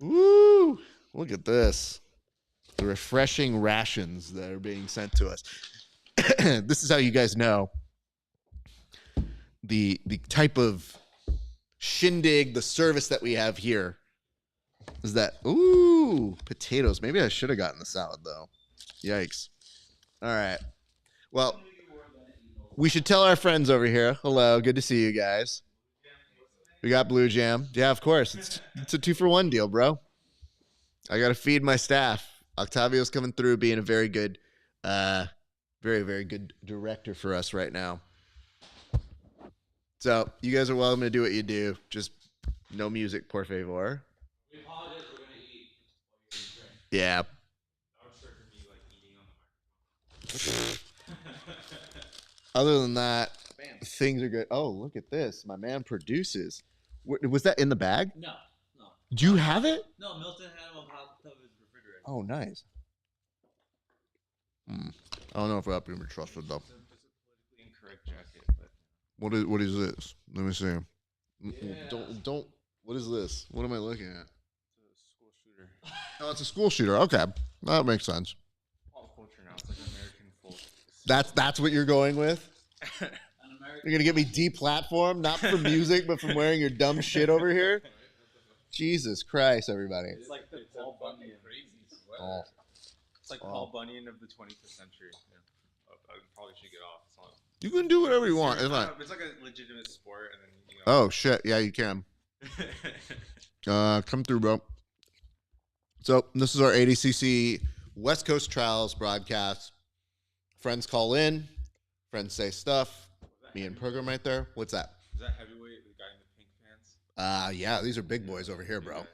Woo! Look at this. The refreshing rations that are being sent to us. This is how you guys know the type of shindig, the service that we have here is that, ooh, potatoes. Maybe I should have gotten the salad, though. Yikes. All right. Well, we should tell our friends over here. Hello. Good to see you guys. We got Blue Jam. Yeah, of course. It's a 2-for-1 deal, bro. I got to feed my staff. Octavio's coming through being a very good, very, very good director for us right now. So you guys are welcome to do what you do. Just no music, por favor. We apologize. We're going to eat. Yeah. Other than that, things are good. Oh, look at this. My man produces. Was that in the bag? No. Do you have it? No, Milton had him on top of his refrigerator. Oh, nice. I don't know if I have to be trusted, though. It's a politically incorrect jacket, but What is this? Let me see. Yeah. Don't. What is this? What am I looking at? it's a school shooter. Oh, it's a school shooter. Okay, that makes sense. Pop culture now. It's like American folk. That's what you're going with. An American. You're gonna get me deplatformed, not from music, but from wearing your dumb shit over here. Jesus Christ, everybody. It's like the Paul Bunyan. Crazy sweater. Oh. It's like Paul Bunyan of the 21st century. Yeah. I probably should get off. It's not. You can do whatever you want. It's fine. It's like a legitimate sport, and then Oh shit! Yeah, you can. Come through, bro. So this is our ADCC West Coast Trials broadcast. Friends call in. Friends say stuff. Me and program right there. What's that? Is that heavyweight? The guy in the pink pants? Yeah, these are big boys over here, bro.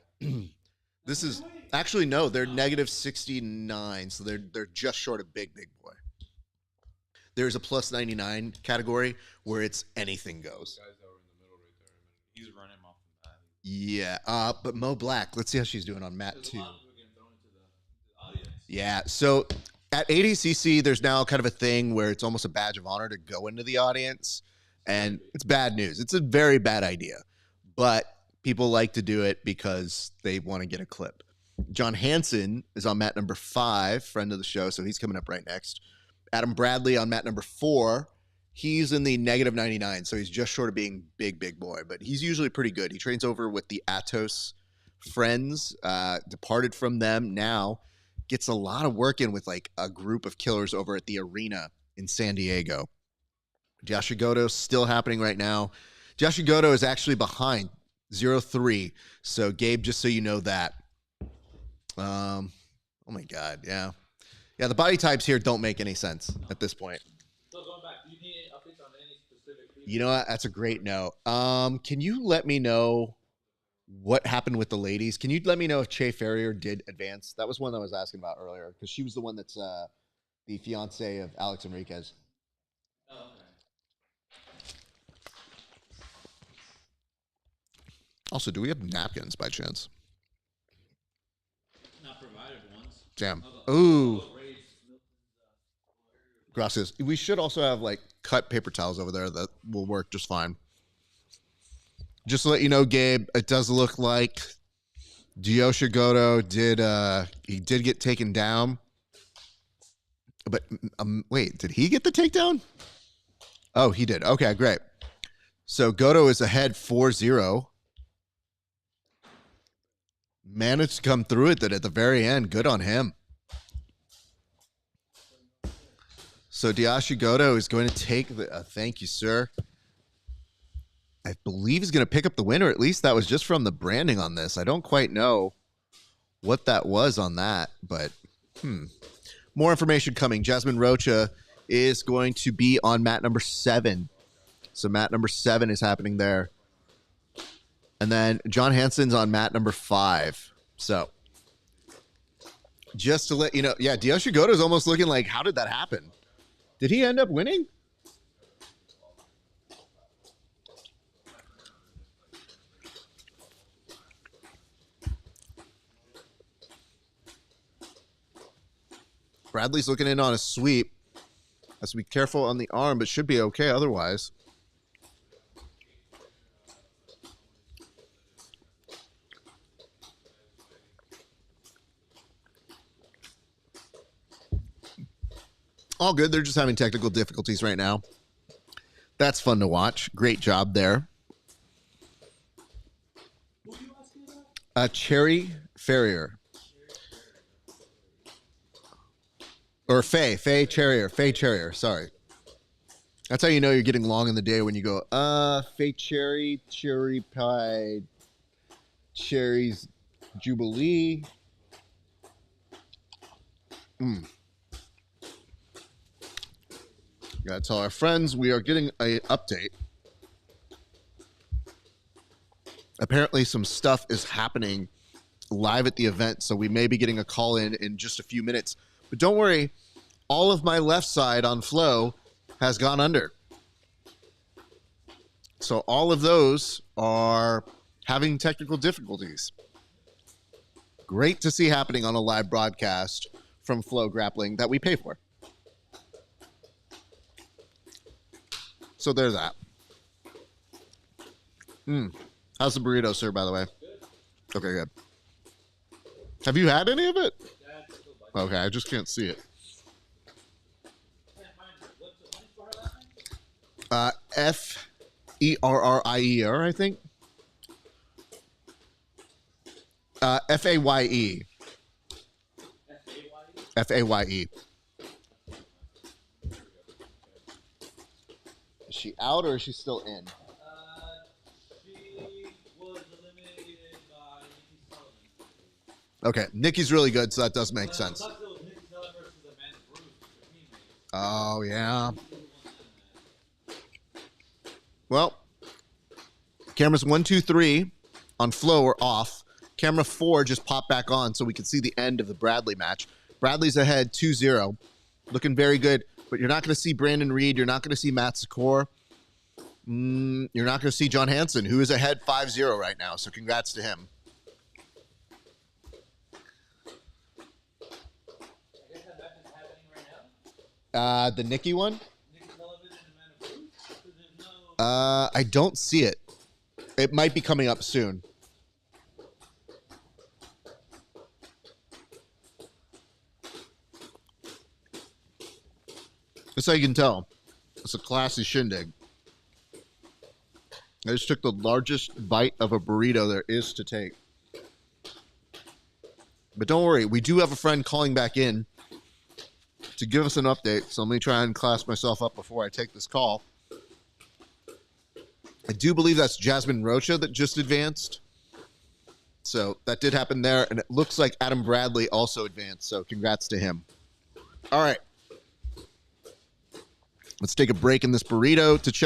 This is actually no, they're -69, so they're just short of big boy. There's a +99 category where it's anything goes. Guys that were in the middle right there. He's running off the mat. Yeah, but Mo Black, let's see how she's doing on mat There's a 2. lot of people getting thrown into the audience. Yeah, so at ADCC, there's now kind of a thing where it's almost a badge of honor to go into the audience, and it's bad news. It's a very bad idea, but people like to do it because they want to get a clip. John Hansen is on mat number 5, friend of the show, so he's coming up right next. Adam Bradley on mat number 4. He's in the -99, so he's just short of being big boy, but he's usually pretty good. He trains over with the Atos friends, departed from them now, gets a lot of work in with like a group of killers over at the arena in San Diego. Yashigoto still happening right now. Yashigoto is actually behind 0-3, so Gabe, just so you know that. Oh my God, yeah. Yeah, the body types here don't make any sense at this point. So going back, do you need any updates on any specific people? You know what? That's a great note. Can you let me know what happened with the ladies? Can you let me know if Che Ferrier did advance? That was one that I was asking about earlier because she was the one that's the fiance of Alex Enriquez. Oh, okay. Also, do we have napkins by chance? Not provided ones. Damn. I'll Ooh. go raise Milton's, Gracias. We should also have like cut paper towels over there that will work just fine. Just to let you know, Gabe, it does look like Yoshigoto did get taken down. But wait, did he get the takedown? Oh, he did. Okay, great. So Goto is ahead 4-0. Managed to come through it at the very end. Good on him. So Diashi Goto is going to take the thank you, sir. I believe he's going to pick up the win, or at least that was just from the branding on this. I don't quite know what that was on that, but more information coming. Jasmine Rocha is going to be on mat number 7. So mat number 7 is happening there. And then John Hansen's on mat number 5. So just to let you know, yeah, Diashi Goto is almost looking like, how did that happen? Did he end up winning? Bradley's looking in on a sweep. Has to be careful on the arm, but should be okay otherwise. All good. They're just having technical difficulties right now. That's fun to watch. Great job there. Cherry Farrier. Or Faye Cherrier, sorry. That's how you know you're getting long in the day when you go, Faye Cherry Pie, Cherries Jubilee. Gotta tell our friends we are getting an update. Apparently some stuff is happening live at the event, so we may be getting a call in just a few minutes. But don't worry, all of my left side on Flow has gone under. So all of those are having technical difficulties. Great to see happening on a live broadcast from Flow Grappling that we pay for. So there's that. How's the burrito, sir, by the way? Good. Okay, good. Have you had any of it? Okay, I just can't see it. Ferrier, I think. Faye. Faye. Is she out or is she still in? She was eliminated by Nikki Sullivan. Okay, Nikki's really good, so that does make sense. Plus it was Nikki Sullivan versus Amanda Bruce, her teammate. Oh, yeah. Well, cameras 1, 2, 3 on Flow are off. Camera 4 just popped back on so we can see the end of the Bradley match. Bradley's ahead 2-0. Looking very good. But you're not going to see Brandon Reed. You're not going to see Matt Secor. You're not going to see John Hansen, who is ahead 5-0 right now. So congrats to him. I guess that match is happening right now? The Nikki one? Nikki Sullivan and Amanda Bruce? There's no... I don't see it. It might be coming up soon. That's how you can tell. It's a classy shindig. I just took the largest bite of a burrito there is to take. But don't worry, we do have a friend calling back in to give us an update. So let me try and class myself up before I take this call. I do believe that's Jasmine Rocha that just advanced. So that did happen there. And it looks like Adam Bradley also advanced. So congrats to him. All right. Let's take a break in this burrito to check.